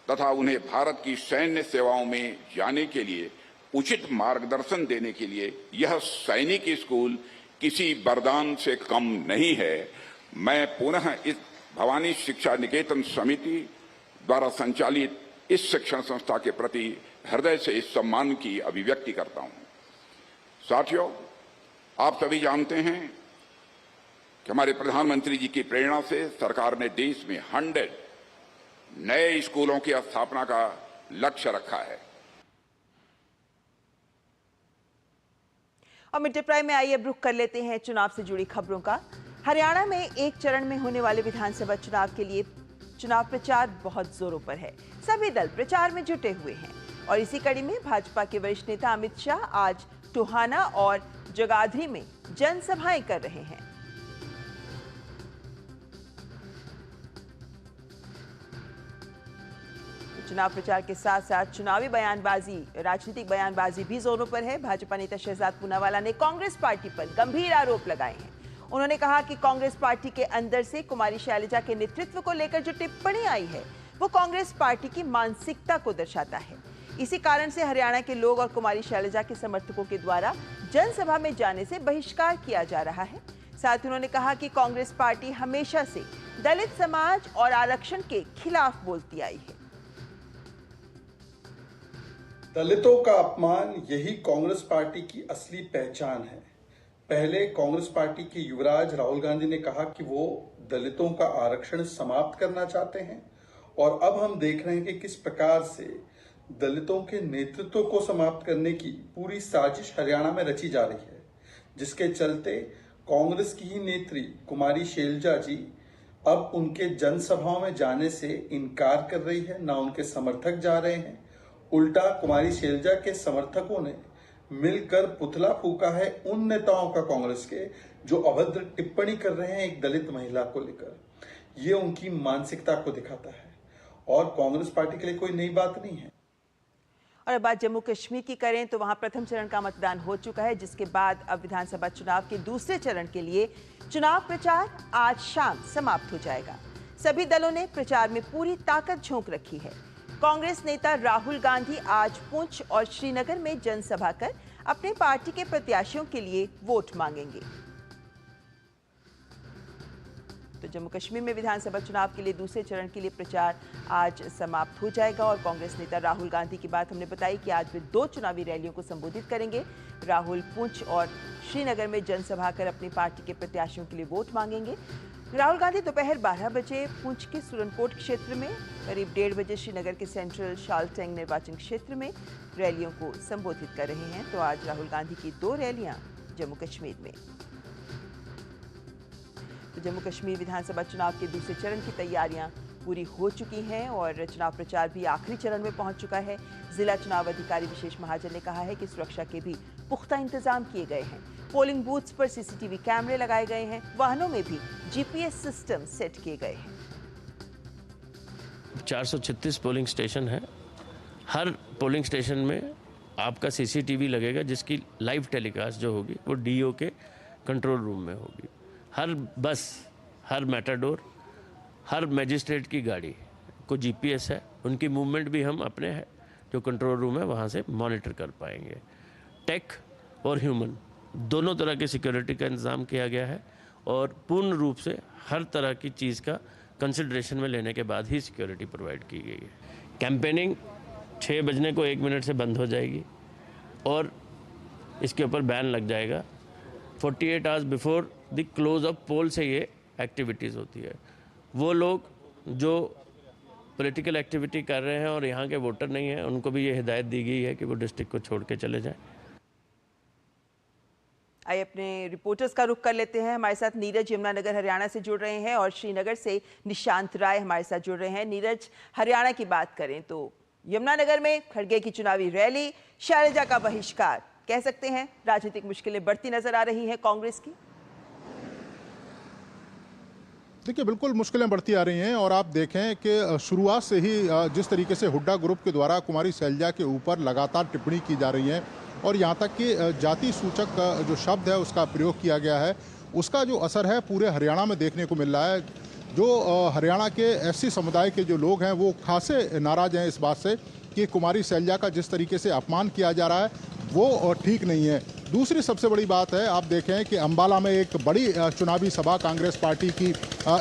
तथा उन्हें भारत की सैन्य सेवाओं में जाने के लिए उचित मार्गदर्शन देने के लिए यह सैनिक स्कूल किसी वरदान से कम नहीं है। मैं पुनः इस भवानी शिक्षा निकेतन समिति द्वारा संचालित इस शिक्षण संस्था के प्रति हृदय से इस सम्मान की अभिव्यक्ति करता हूं। साथियों, आप सभी जानते हैं कि हमारे प्रधानमंत्री जी की प्रेरणा से सरकार ने देश में 100 नए स्कूलों की स्थापना का लक्ष्य रखा है। और मिड डे प्राइम में आइए अब रुख कर लेते हैं चुनाव से जुड़ी खबरों का। हरियाणा में एक चरण में होने वाले विधानसभा चुनाव के लिए चुनाव प्रचार बहुत जोरों पर है। सभी दल प्रचार में जुटे हुए हैं और इसी कड़ी में भाजपा के वरिष्ठ नेता अमित शाह आज टोहाना और जगाधरी में जनसभाएं कर रहे हैं। चुनाव प्रचार के साथ साथ चुनावी बयानबाजी, राजनीतिक बयानबाजी भी जोरों पर है। भाजपा नेता शहजाद पूनावाला ने कांग्रेस पार्टी पर गंभीर आरोप लगाए हैं। उन्होंने कहा कि कांग्रेस पार्टी के अंदर से कुमारी शैलजा के नेतृत्व को लेकर जो टिप्पणी आई है वो कांग्रेस पार्टी की मानसिकता को दर्शाता है। इसी कारण से हरियाणा के लोग और कुमारी शैलजा के समर्थकों के द्वारा जनसभा में जाने से बहिष्कार किया जा रहा है। साथ ही उन्होंने कहा कि कांग्रेस पार्टी हमेशा से दलित समाज और आरक्षण के खिलाफ बोलती आई है। दलितों का अपमान यही कांग्रेस पार्टी की असली पहचान है। पहले कांग्रेस पार्टी के युवराज राहुल गांधी ने कहा कि वो दलितों का आरक्षण समाप्त करना चाहते हैं और अब हम देख रहे हैं कि किस प्रकार से दलितों के नेतृत्व को समाप्त करने की पूरी साजिश हरियाणा में रची जा रही है, जिसके चलते कांग्रेस की ही नेत्री कुमारी शैलजा जी अब उनके जनसभाओं में जाने से इनकार कर रही है। ना उनके समर्थक जा रहे हैं, उल्टा कुमारी शैलजा के समर्थकों ने मिलकर पुतला फूका है उन नेताओं का कांग्रेस के जो अभद्र टिप्पणी कर रहे हैं एक दलित महिला को लेकर। ये उनकी मानसिकता को दिखाता है और कांग्रेस पार्टी के लिए कोई नई बात नहीं है। और अब बात जम्मू कश्मीर की करें तो वहां प्रथम चरण का मतदान हो चुका है, जिसके बाद अब विधानसभा चुनाव के दूसरे चरण के लिए चुनाव प्रचार आज शाम समाप्त हो जाएगा। सभी दलों ने प्रचार में पूरी ताकत झोंक रखी है। कांग्रेस नेता राहुल गांधी आज पुंछ और श्रीनगर में जनसभा कर अपने पार्टी के प्रत्याशियों के लिए वोट मांगेंगे। तो जम्मू कश्मीर में विधानसभा चुनाव के लिए दूसरे चरण के लिए प्रचार आज समाप्त हो जाएगा और कांग्रेस नेता राहुल गांधी की बात हमने बताई कि आज वे 2 चुनावी रैलियों को संबोधित करेंगे। राहुल पुंछ और श्रीनगर में जनसभा कर अपनी पार्टी के प्रत्याशियों के लिए वोट मांगेंगे। राहुल गांधी दोपहर 12 बजे पुंछ के सुरनकोट क्षेत्र में, करीब 1:30 बजे श्रीनगर के सेंट्रल शालटेंग निर्वाचन क्षेत्र में रैलियों को संबोधित कर रहे हैं। तो आज राहुल गांधी की 2 रैलियां जम्मू कश्मीर में। तो जम्मू कश्मीर विधानसभा चुनाव के दूसरे चरण की तैयारियां पूरी हो चुकी हैं और चुनाव प्रचार भी आखिरी चरण में पहुंच चुका है। जिला चुनाव अधिकारी विशेष महाजन ने कहा है कि सुरक्षा के भी पुख्ता इंतजाम किए गए हैं। पोलिंग बूथ्स पर सीसीटीवी कैमरे लगाए गए हैं। वाहनों में भी जीपीएस सिस्टम सेट किए गए हैं। 436 पोलिंग स्टेशन है। हर पोलिंग स्टेशन में आपका सीसीटीवी लगेगा, जिसकी लाइव टेलीकास्ट जो होगी वो डीओ के कंट्रोल रूम में होगी। हर बस, हर मेटाडोर, हर मैजिस्ट्रेट की गाड़ी को जीपीएस है। उनकी मूवमेंट भी हम अपने जो कंट्रोल रूम है वहाँ से मॉनिटर कर पाएंगे। टेक और ह्यूमन दोनों तरह के सिक्योरिटी का इंतज़ाम किया गया है और पूर्ण रूप से हर तरह की चीज़ का कंसिडरेशन में लेने के बाद ही सिक्योरिटी प्रोवाइड की गई है। कैंपेनिंग 6 बजने को 1 मिनट से बंद हो जाएगी और इसके ऊपर बैन लग जाएगा। 48 hours before the close of poll से ये एक्टिविटीज़ होती है। वो लोग जो पॉलिटिकल एक्टिविटी कर रहे हैं और यहाँ के वोटर नहीं हैं, उनको भी ये हिदायत दी गई है कि वो डिस्ट्रिक्ट को छोड़ के चले जाएं। आइए अपने रिपोर्टर्स का रुख कर लेते हैं। हमारे साथ नीरज यमुनानगर हरियाणा से जुड़ रहे हैं और श्रीनगर से निशांत राय हमारे साथ जुड़ रहे हैं। नीरज, हरियाणा की बात करें तो यमुनानगर में खड़गे की चुनावी रैली, शैलजा का बहिष्कार, कह सकते हैं राजनीतिक मुश्किलें बढ़ती नजर आ रही हैं कांग्रेस की। देखिए, बिल्कुल मुश्किलें बढ़ती आ रही हैं और आप देखें कि शुरुआत से ही जिस तरीके से हुड्डा ग्रुप के द्वारा कुमारी शैलजा के ऊपर लगातार टिप्पणी की जा रही है और यहाँ तक कि जाति सूचक जो शब्द है उसका प्रयोग किया गया है, उसका जो असर है पूरे हरियाणा में देखने को मिल रहा है। जो हरियाणा के एससी समुदाय के जो लोग हैं वो खासे नाराज हैं इस बात से कि कुमारी शैलजा का जिस तरीके से अपमान किया जा रहा है वो ठीक नहीं है। दूसरी सबसे बड़ी बात है, आप देखें कि अंबाला में एक बड़ी चुनावी सभा कांग्रेस पार्टी की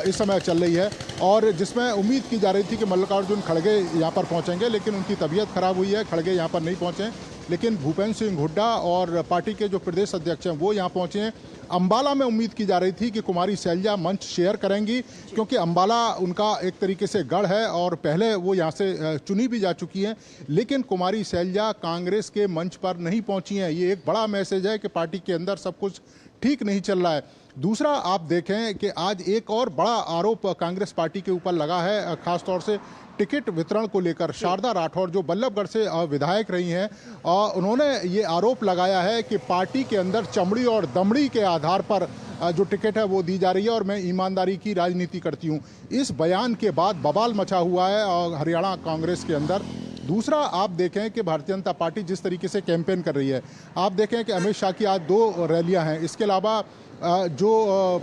इस समय चल रही है और जिसमें उम्मीद की जा रही थी कि मल्लिकार्जुन खड़गे यहाँ पर पहुँचेंगे, लेकिन उनकी तबीयत खराब हुई है, खड़गे यहाँ पर नहीं पहुँचे। लेकिन भूपेंद्र सिंह हुड्डा और पार्टी के जो प्रदेश अध्यक्ष हैं वो यहाँ पहुँचे हैं। अंबाला में उम्मीद की जा रही थी कि कुमारी शैलजा मंच शेयर करेंगी क्योंकि अंबाला उनका एक तरीके से गढ़ है और पहले वो यहाँ से चुनी भी जा चुकी हैं, लेकिन कुमारी शैलजा कांग्रेस के मंच पर नहीं पहुंची हैं। ये एक बड़ा मैसेज है कि पार्टी के अंदर सब कुछ ठीक नहीं चल रहा है। दूसरा, आप देखें कि आज एक और बड़ा आरोप कांग्रेस पार्टी के ऊपर लगा है, खासतौर से टिकट वितरण को लेकर। शारदा राठौर जो बल्लभगढ़ से विधायक रही हैं, उन्होंने ये आरोप लगाया है कि पार्टी के अंदर चमड़ी और दमड़ी के आधार पर जो टिकट है वो दी जा रही है और मैं ईमानदारी की राजनीति करती हूँ। इस बयान के बाद बवाल मचा हुआ है हरियाणा कांग्रेस के अंदर। दूसरा, आप देखें कि भारतीय जनता पार्टी जिस तरीके से कैंपेन कर रही है, आप देखें कि अमित शाह की आज 2 रैलियां हैं। इसके अलावा जो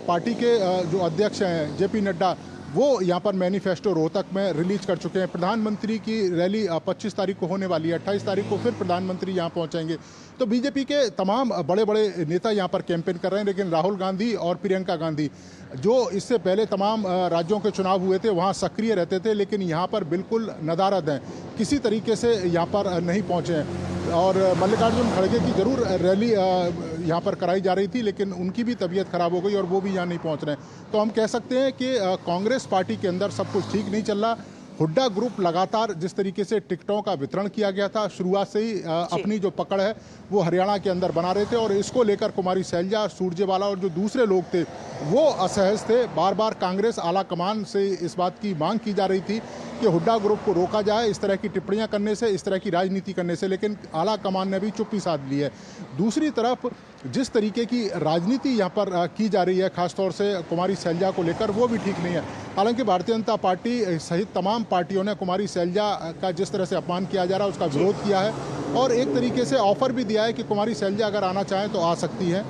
पार्टी के जो अध्यक्ष हैं जेपी नड्डा, वो यहाँ पर मैनिफेस्टो रोहतक में रिलीज कर चुके हैं। प्रधानमंत्री की रैली 25 तारीख को होने वाली है, 28 तारीख को फिर प्रधानमंत्री यहाँ पहुँचेंगे। तो बीजेपी के तमाम बड़े बड़े नेता यहाँ पर कैंपेन कर रहे हैं, लेकिन राहुल गांधी और प्रियंका गांधी जो इससे पहले तमाम राज्यों के चुनाव हुए थे वहाँ सक्रिय रहते थे, लेकिन यहाँ पर बिल्कुल नदारद हैं, किसी तरीके से यहाँ पर नहीं पहुँचे हैं। और मल्लिकार्जुन खड़गे की जरूर रैली यहाँ पर कराई जा रही थी, लेकिन उनकी भी तबीयत खराब हो गई और वो भी यहाँ नहीं पहुँच रहे हैं। तो हम कह सकते हैं कि कांग्रेस पार्टी के अंदर सब कुछ ठीक नहीं चल रहा। हुड्डा ग्रुप लगातार जिस तरीके से टिकटों का वितरण किया गया था, शुरुआत से ही अपनी जो पकड़ है वो हरियाणा के अंदर बना रहे थे और इसको लेकर कुमारी शैलजा, सुरजेवाला और जो दूसरे लोग थे वो असहज थे। बार बार कांग्रेस आला कमान से इस बात की मांग की जा रही थी कि हुड्डा ग्रुप को रोका जाए इस तरह की टिप्पणियां करने से, इस तरह की राजनीति करने से, लेकिन आला कमान ने भी चुप्पी साध ली है। दूसरी तरफ जिस तरीके की राजनीति यहाँ पर की जा रही है खासतौर से कुमारी शैलजा को लेकर, वो भी ठीक नहीं है। हालांकि भारतीय जनता पार्टी सहित तमाम पार्टियों ने कुमारी शैलजा का जिस तरह से अपमान किया जा रहा है उसका विरोध किया है और एक तरीके से ऑफर भी दिया है कि कुमारी शैलजा अगर आना चाहें तो आ सकती है।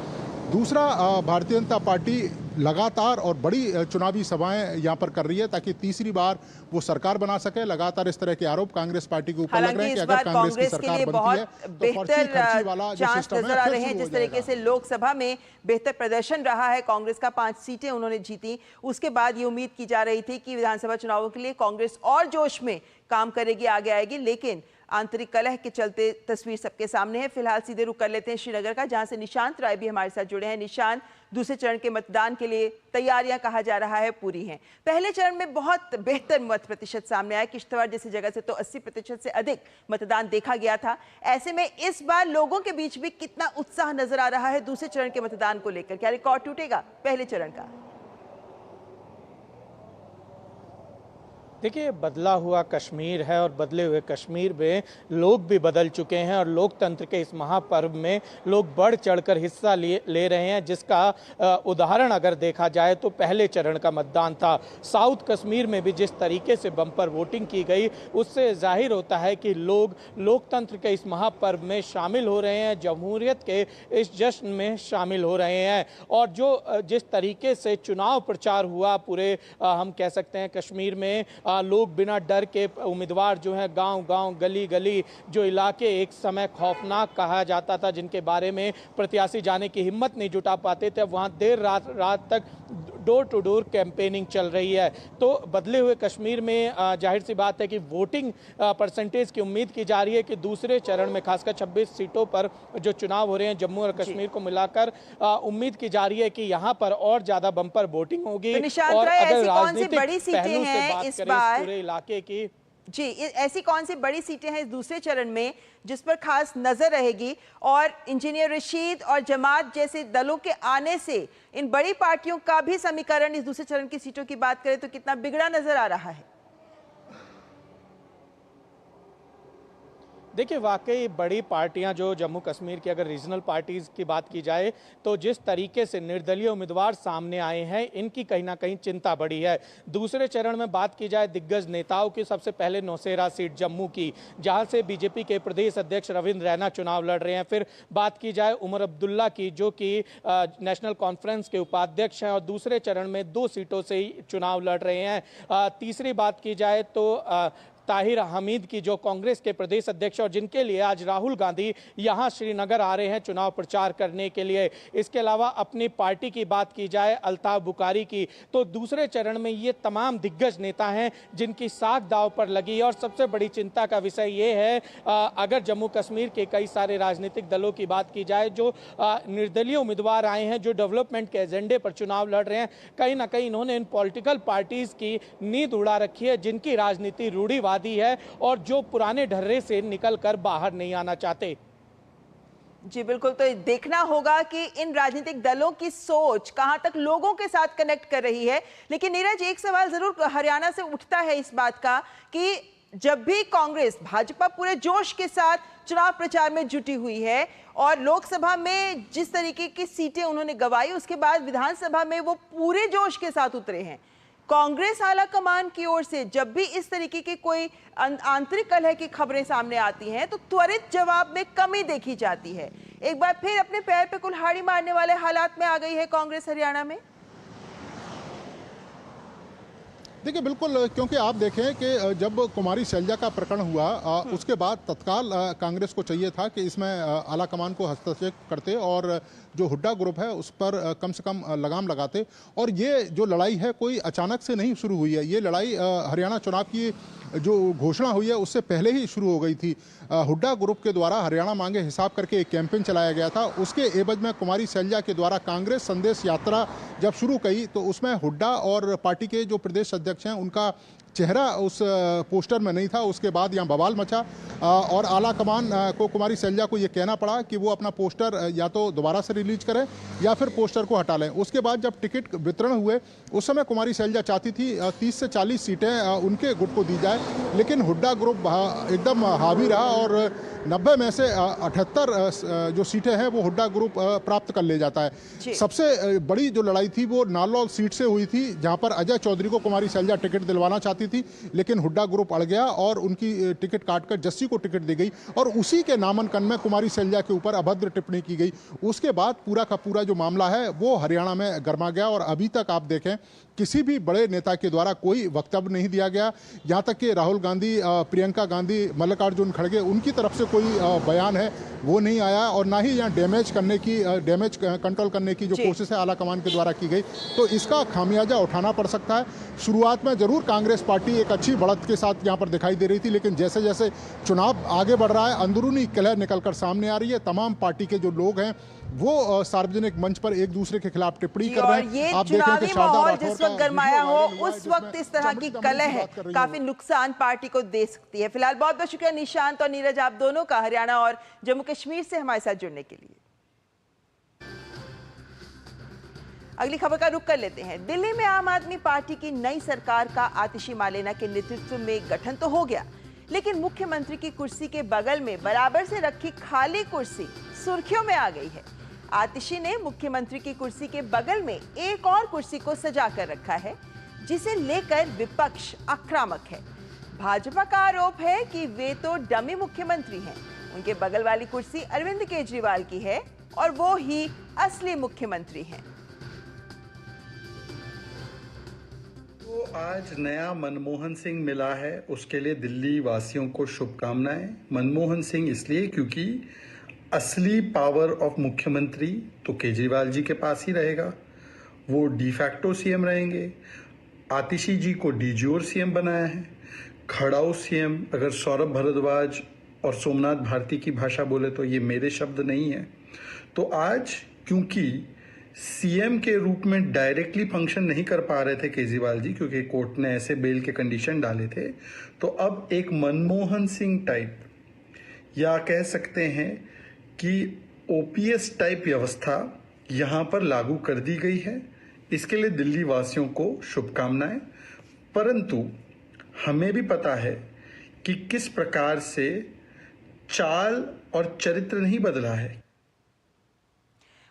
दूसरा, भारतीय जनता पार्टी लगातार और बड़ी चुनावी सभाएं यहाँ पर कर रही है ताकि तीसरी बार वो सरकार बना सके। लगातार इस तरह के आरोप कांग्रेस पार्टी के ऊपर लग रहे हैं कि अगर कांग्रेस की सरकार बनती है तो फर्जी खर्ची वाला जो सिस्टम है फिर जिस तरीके से लोकसभा में बेहतर प्रदर्शन रहा है कांग्रेस का, 5 सीटें उन्होंने जीती, उसके बाद ये उम्मीद की जा रही थी कि विधानसभा चुनावों के लिए कांग्रेस और जोश में काम करेगी, आगे आएगी, लेकिन आंतरिक कलह के चलते तस्वीर सबके सामने है। फिलहाल सीधे रुख कर लेते हैं श्रीनगर का, जहां से निशांत राय भी हमारे साथ जुड़े हैं। निशांत, दूसरे चरण के मतदान के लिए तैयारियां कहा जा रहा है पूरी हैं। पहले चरण में बहुत बेहतर मत प्रतिशत सामने आया, किश्तवाड़ जैसी जगह से तो 80% से अधिक मतदान देखा गया था। ऐसे में इस बार लोगों के बीच भी कितना उत्साह नजर आ रहा है दूसरे चरण के मतदान को लेकर? क्या रिकॉर्ड टूटेगा पहले चरण का? देखिए, बदला हुआ कश्मीर है और बदले हुए कश्मीर में लोग भी बदल चुके हैं और लोकतंत्र के इस महापर्व में लोग बढ़ चढ़कर हिस्सा ले रहे हैं, जिसका उदाहरण अगर देखा जाए तो पहले चरण का मतदान था। साउथ कश्मीर में भी जिस तरीके से बम्पर वोटिंग की गई उससे जाहिर होता है कि लोग लोकतंत्र के इस महापर्व में शामिल हो रहे हैं, जमहूरियत के इस जश्न में शामिल हो रहे हैं। और जो जिस तरीके से चुनाव प्रचार हुआ पूरे हम कह सकते हैं कश्मीर में, लोग बिना डर के उम्मीदवार जो हैं गांव-गांव, गली-गली, जो इलाके एक समय खौफनाक कहा जाता था, जिनके बारे में प्रत्याशी जाने की हिम्मत नहीं जुटा पाते थे, वहां देर रात तक डोर टू डोर कैंपेनिंग चल रही है। तो बदले हुए कश्मीर में जाहिर सी बात है कि वोटिंग परसेंटेज की उम्मीद की जा रही है कि दूसरे चरण में खासकर 26 सीटों पर जो चुनाव हो रहे हैं जम्मू और कश्मीर को मिलाकर, उम्मीद की जा रही है कि यहाँ पर और ज्यादा बम्पर वोटिंग होगी। तो और अगर राजनीतिक पहलू से बात करें बार पूरे इलाके की, जी, ऐसी कौन सी बड़ी सीटें हैं इस दूसरे चरण में जिस पर खास नजर रहेगी, और इंजीनियर रशीद और जमात जैसे दलों के आने से इन बड़ी पार्टियों का भी समीकरण इस दूसरे चरण की सीटों की बात करें तो कितना बिगड़ा नजर आ रहा है? देखिए, वाकई बड़ी पार्टियां जो जम्मू कश्मीर की, अगर रीजनल पार्टीज की बात की जाए तो जिस तरीके से निर्दलीय उम्मीदवार सामने आए हैं, इनकी कहीं ना कहीं चिंता बढ़ी है। दूसरे चरण में बात की जाए दिग्गज नेताओं की, सबसे पहले नौशेरा सीट जम्मू की, जहां से बीजेपी के प्रदेश अध्यक्ष रविंद्र रैना चुनाव लड़ रहे हैं। फिर बात की जाए उमर अब्दुल्ला की, जो कि नेशनल कॉन्फ्रेंस के उपाध्यक्ष हैं और दूसरे चरण में 2 सीटों से ही चुनाव लड़ रहे हैं। तीसरी बात की जाए तो ताहिर हमीद की, जो कांग्रेस के प्रदेश अध्यक्ष और जिनके लिए आज राहुल गांधी यहां श्रीनगर आ रहे हैं चुनाव प्रचार करने के लिए। इसके अलावा अपनी पार्टी की बात की जाए अल्ताफ बुखारी की, तो दूसरे चरण में ये तमाम दिग्गज नेता हैं जिनकी साख दांव पर लगी। और सबसे बड़ी चिंता का विषय ये है, अगर जम्मू कश्मीर के कई सारे राजनीतिक दलों की बात की जाए, जो निर्दलीय उम्मीदवार आए हैं, जो डेवलपमेंट के एजेंडे पर चुनाव लड़ रहे हैं, कहीं ना कहीं इन्होंने इन पॉलिटिकल पार्टीज की नींद उड़ा रखी है, जिनकी राजनीति रूढ़िवादी है और जो पुराने ढर्रे से निकलकर बाहर नहीं आना चाहते। जी बिल्कुल, तो देखना होगा कि इन राजनीतिक दलों की सोच कहां तक लोगों के साथ कनेक्ट कर रही है। लेकिन नीरज, एक सवाल जरूर हरियाणा से उठता है इस बात का कि जब भी कांग्रेस, भाजपा पूरे जोश के साथ चुनाव प्रचार में जुटी हुई है और लोकसभा में जिस तरीके की सीटें उन्होंने गंवाई, उसके बाद विधानसभा में वो पूरे जोश के साथ उतरे हैं। कांग्रेस आला कमान की ओर से जब भी इस तरीके की कोई आंतरिक कलह की खबरें सामने आती हैं तो त्वरित जवाब में कमी देखी जाती है। एक बार फिर अपने पैर पे कुल्हाड़ी मारने वाले हालात में आ गई है कांग्रेस हरियाणा में। देखिए, बिल्कुल, क्योंकि आप देखें कि जब कुमारी शैलजा का प्रकरण हुआ, उसके बाद तत्काल कांग्रेस को चाहिए था कि इसमें आला कमान को हस्तक्षेप करते और जो हुड्डा ग्रुप है उस पर कम से कम लगाम लगाते। और ये जो लड़ाई है कोई अचानक से नहीं शुरू हुई है, ये लड़ाई हरियाणा चुनाव की जो घोषणा हुई है उससे पहले ही शुरू हो गई थी। हुड्डा ग्रुप के द्वारा हरियाणा मांगे हिसाब करके एक कैंपेन चलाया गया था। उसके एवज में कुमारी शैलजा के द्वारा कांग्रेस संदेश यात्रा जब शुरू की तो उसमें हुड्डा और पार्टी के जो प्रदेश अध्यक्ष हैं उनका चेहरा उस पोस्टर में नहीं था। उसके बाद यहाँ बवाल मचा और आला कमान को, कुमारी शैलजा को ये कहना पड़ा कि वो अपना पोस्टर या तो दोबारा से रिलीज करें या फिर पोस्टर को हटा लें। उसके बाद जब टिकट वितरण हुए उस समय कुमारी शैलजा चाहती थी 30 से 40 सीटें उनके गुट को दी जाए, लेकिन हुड्डा ग्रुप एकदम हावी रहा और 90 में से 78 जो सीटें हैं वो हुड्डा ग्रुप प्राप्त कर ले जाता है। सबसे बड़ी जो लड़ाई थी वो नालौल सीट से हुई थी, जहां पर अजय चौधरी को कुमारी शैलजा टिकट दिलवाना चाहती थी, लेकिन हुड्डा ग्रुप अड़ गया और उनकी टिकट काटकर जस्सी को टिकट दी गई और उसी के नामांकन में कुमारी शैलजा के ऊपर अभद्र टिप्पणी की गई। उसके बाद पूरा का पूरा जो मामला है वो हरियाणा में गर्मा गया और अभी तक आप देखें किसी भी बड़े नेता के द्वारा कोई वक्तव्य नहीं दिया गया। यहाँ तक कि राहुल गांधी, प्रियंका गांधी, मल्लिकार्जुन खड़गे, उनकी तरफ से कोई बयान है वो नहीं आया और ना ही यहाँ डैमेज कंट्रोल करने की जो कोशिश है आला कमान के द्वारा की गई, तो इसका खामियाजा उठाना पड़ सकता है। शुरुआत में जरूर कांग्रेस पार्टी एक अच्छी बढ़त के साथ यहाँ पर दिखाई दे रही थी, लेकिन जैसे जैसे चुनाव आगे बढ़ रहा है अंदरूनी कलह निकलकर सामने आ रही है। तमाम पार्टी के जो लोग हैं वो सार्वजनिक मंच पर एक दूसरे के खिलाफ टिप्पणी कर रहे हैं। आप देखें कि माहौल जिस वक्त गरमाया हो उस वक्त इस तरह की कलह काफी नुकसान पार्टी को दे सकती है। फिलहाल बहुत बहुत शुक्रिया निशांत और नीरज, आप दोनों का हरियाणा और जम्मू कश्मीर से हमारे साथ जुड़ने के लिए। अगली खबर का रुख कर लेते हैं। दिल्ली में आम आदमी पार्टी की नई सरकार का आतिशी मालेना के नेतृत्व में गठन तो हो गया, लेकिन मुख्यमंत्री की कुर्सी के बगल में बराबर से रखी खाली कुर्सी सुर्खियों में आ गई है। आतिशी ने मुख्यमंत्री की कुर्सी के बगल में एक और कुर्सी को सजा कर रखा है, जिसे लेकर विपक्ष आक्रामक है। भाजपा का आरोप है कि वे तो डमी मुख्यमंत्री हैं, उनके बगल वाली कुर्सी अरविंद केजरीवाल की है और वो ही असली मुख्यमंत्री हैं। तो आज नया मनमोहन सिंह मिला है, उसके लिए दिल्ली वासियों को शुभकामनाएं। मनमोहन सिंह इसलिए क्योंकि असली पावर ऑफ मुख्यमंत्री तो केजरीवाल जी के पास ही रहेगा, वो डिफैक्टो सीएम रहेंगे। आतिशी जी को डीजोर सीएम बनाया है। खड़ाऊ सीएम अगर सौरभ भारद्वाज और सोमनाथ भारती की भाषा बोले तो ये मेरे शब्द नहीं है। तो आज क्योंकि सीएम के रूप में डायरेक्टली फंक्शन नहीं कर पा रहे थे केजरीवाल जी, क्योंकि कोर्ट ने ऐसे बेल के कंडीशन डाले थे। तो अब एक मनमोहन सिंह टाइप, या कह सकते हैं कि ओपीएस टाइप व्यवस्था यहां पर लागू कर दी गई है। इसके लिए दिल्ली वासियों को शुभकामनाएं। परंतु हमें भी पता है कि किस प्रकार से चाल और चरित्र नहीं बदला है।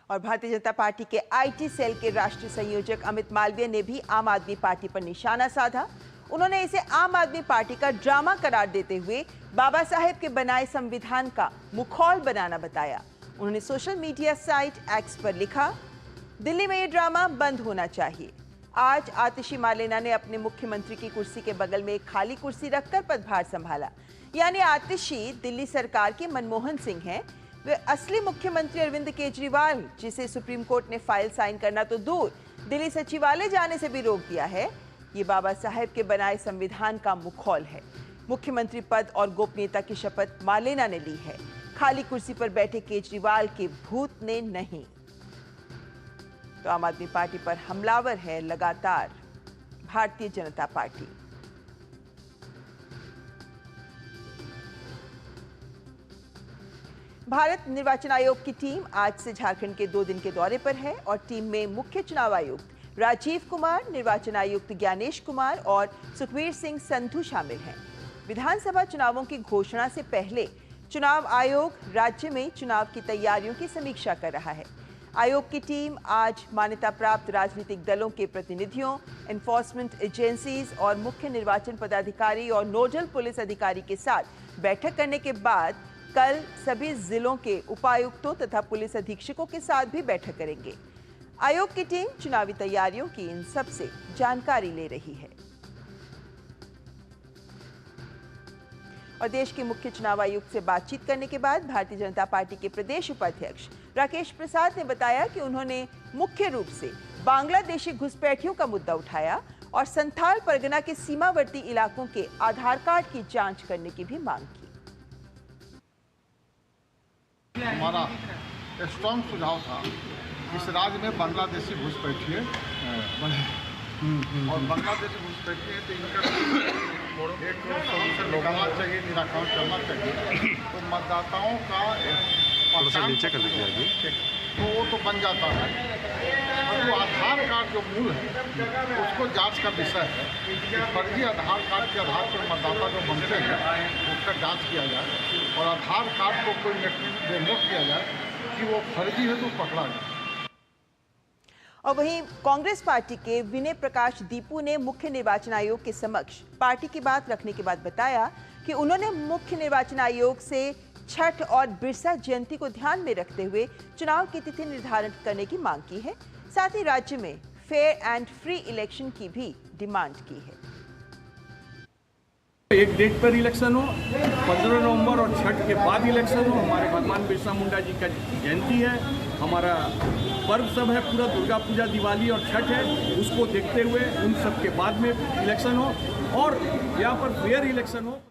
और भारतीय जनता पार्टी के आईटी सेल के राष्ट्रीय संयोजक अमित मालवीय ने भी आम आदमी पार्टी पर निशाना साधा। उन्होंने इसे आम आदमी पार्टी का ड्रामा करार देते हुए बाबा साहेब के बनाए संविधान का मुखौल बनाना बताया। उन्होंने सोशल मीडिया साइट एक्स पर लिखा, दिल्ली में ये ड्रामा बंद होना चाहिए। आज आतिशी मार्लेना ने अपने मुख्यमंत्री की कुर्सी के बगल में एक खाली कुर्सी रखकर पदभार संभाला। यानी आतिशी दिल्ली सरकार के मनमोहन सिंह हैं। वे असली मुख्यमंत्री अरविंद केजरीवाल, जिसे सुप्रीम कोर्ट ने फाइल साइन करना तो दूर, दिल्ली सचिवालय जाने से भी रोक दिया है। ये बाबा साहेब के बनाए संविधान का मुखौल है। मुख्यमंत्री पद और गोपनीयता की शपथ मार्लेना ने ली है। खाली कुर्सी पर बैठे केजरीवाल के भूत ने नहीं। तो आम आदमी पार्टी पर हमलावर है लगातार भारतीय जनता पार्टी। भारत निर्वाचन आयोग की टीम आज से झारखंड के 2 दिन के दौरे पर है और टीम में मुख्य चुनाव आयुक्त राजीव कुमार, निर्वाचन आयुक्त ज्ञानेश कुमार और सुखबीर सिंह संधू शामिल हैं। विधानसभा चुनावों की घोषणा से पहले चुनाव आयोग राज्य में चुनाव की तैयारियों की समीक्षा कर रहा है। आयोग की टीम आज मान्यता प्राप्त राजनीतिक दलों के प्रतिनिधियों, एनफोर्समेंट एजेंसीज और मुख्य निर्वाचन पदाधिकारी और नोडल पुलिस अधिकारी के साथ बैठक करने के बाद कल सभी जिलों के उपायुक्तों तथा पुलिस अधीक्षकों के साथ भी बैठक करेंगे। आयोग की टीम चुनावी तैयारियों की इन सबसे जानकारी ले रही है। और देश के मुख्य चुनाव आयुक्त से बातचीत करने के बाद भारतीय जनता पार्टी के प्रदेश उपाध्यक्ष राकेश प्रसाद ने बताया कि उन्होंने मुख्य रूप से बांग्लादेशी घुसपैठियों का मुद्दा उठाया और संथाल परगना के सीमावर्ती इलाकों के आधार कार्ड की जांच करने की भी मांग की। हमारा स्ट्रॉन्ग सुझाव था, इस राज्य में बांग्लादेशी घुसपैठी है और बांग्लादेशी घुसपैठी है तो इनका एक सोल्यूशन निकालना चाहिए, निराकरण करना चाहिए। तो मतदाताओं का नीचे कर लीजिए तो वो तो बन जाता है, और जो आधार कार्ड जो मूल है उसको जांच का विषय है कि फर्जी आधार कार्ड के आधार पर मतदाता जो बनते हैं उसका जांच किया जाए और आधार कार्ड को कोई नोट किया जाए कि वो फर्जी है तो पकड़ा जाए। और वहीं कांग्रेस पार्टी के विनय प्रकाश दीपू ने मुख्य निर्वाचन आयोग के समक्ष पार्टी की बात रखने के बाद बताया कि उन्होंने मुख्य निर्वाचन आयोग से छठ और बिरसा जयंती को ध्यान में रखते हुए चुनाव की तिथि निर्धारित करने की मांग की है। साथ ही राज्य में फेयर एंड फ्री इलेक्शन की भी डिमांड की है। एक डेट पर इलेक्शन हो, 15 नवंबर और छठ के बाद इलेक्शन हो। हमारे भगवान बिरसा मुंडा जी का जयंती है, हमारा पर्व सब है, पूरा दुर्गा पूजा, दिवाली और छठ है, उसको देखते हुए उन सब के बाद में इलेक्शन हो और यहाँ पर फेयर इलेक्शन हो।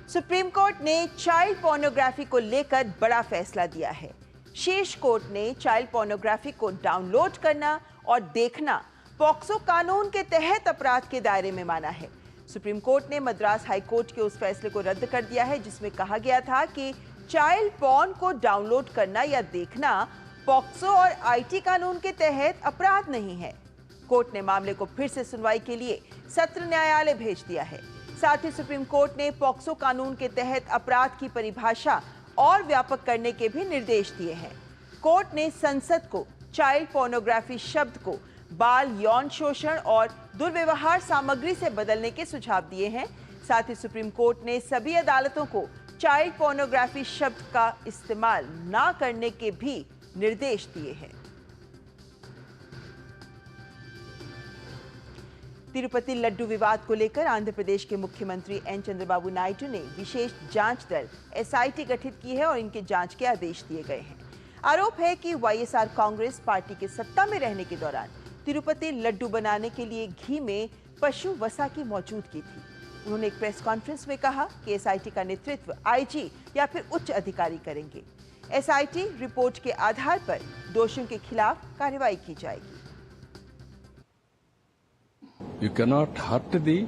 सुप्रीम कोर्ट ने चाइल्ड पोर्नोग्राफी को लेकर बड़ा फैसला दिया है। शीर्ष कोर्ट ने चाइल्ड पोर्नोग्राफी को डाउनलोड करना और देखना पॉक्सो कानून के तहत अपराध के दायरे में माना है। सुप्रीम कोर्ट ने मद्रास हाई कोर्ट के उस फैसले को रद्द कर दिया है जिसमें कहा गया था कि चाइल्ड पॉर्न को डाउनलोड करना या देखना पॉक्सो और आईटी कानून के तहत अपराध नहीं है। कोर्ट ने मामले को फिर से सुनवाई के लिए सत्र न्यायालय भेज दिया है। साथ ही सुप्रीम कोर्ट ने पॉक्सो कानून के तहत अपराध की परिभाषा और व्यापक करने के भी निर्देश दिए हैं। कोर्ट ने संसद को चाइल्ड पोर्नोग्राफी शब्द को बाल यौन शोषण और दुर्व्यवहार सामग्री से बदलने के सुझाव दिए हैं। साथ ही सुप्रीम कोर्ट ने सभी अदालतों को चाइल्ड पोर्नोग्राफी शब्द का इस्तेमाल न करने के भी निर्देश दिए हैं। तिरुपति लड्डू विवाद को लेकर आंध्र प्रदेश के मुख्यमंत्री एन चंद्रबाबू नायडू ने विशेष जांच दल एसआईटी गठित की है और इनके जांच के आदेश दिए गए हैं। आरोप है कि वाईएसआर कांग्रेस पार्टी के सत्ता में रहने के दौरान तिरुपति लड्डू बनाने के लिए घी में पशु वसा की मौजूदगी थी। उन्होंने एक प्रेस कॉन्फ्रेंस में कहा कि एसआईटी का नेतृत्व आईजी या फिर उच्च अधिकारी करेंगे। एसआईटी रिपोर्ट के आधार पर दोषियों के खिलाफ कार्रवाई की जाएगी। You cannot hurt the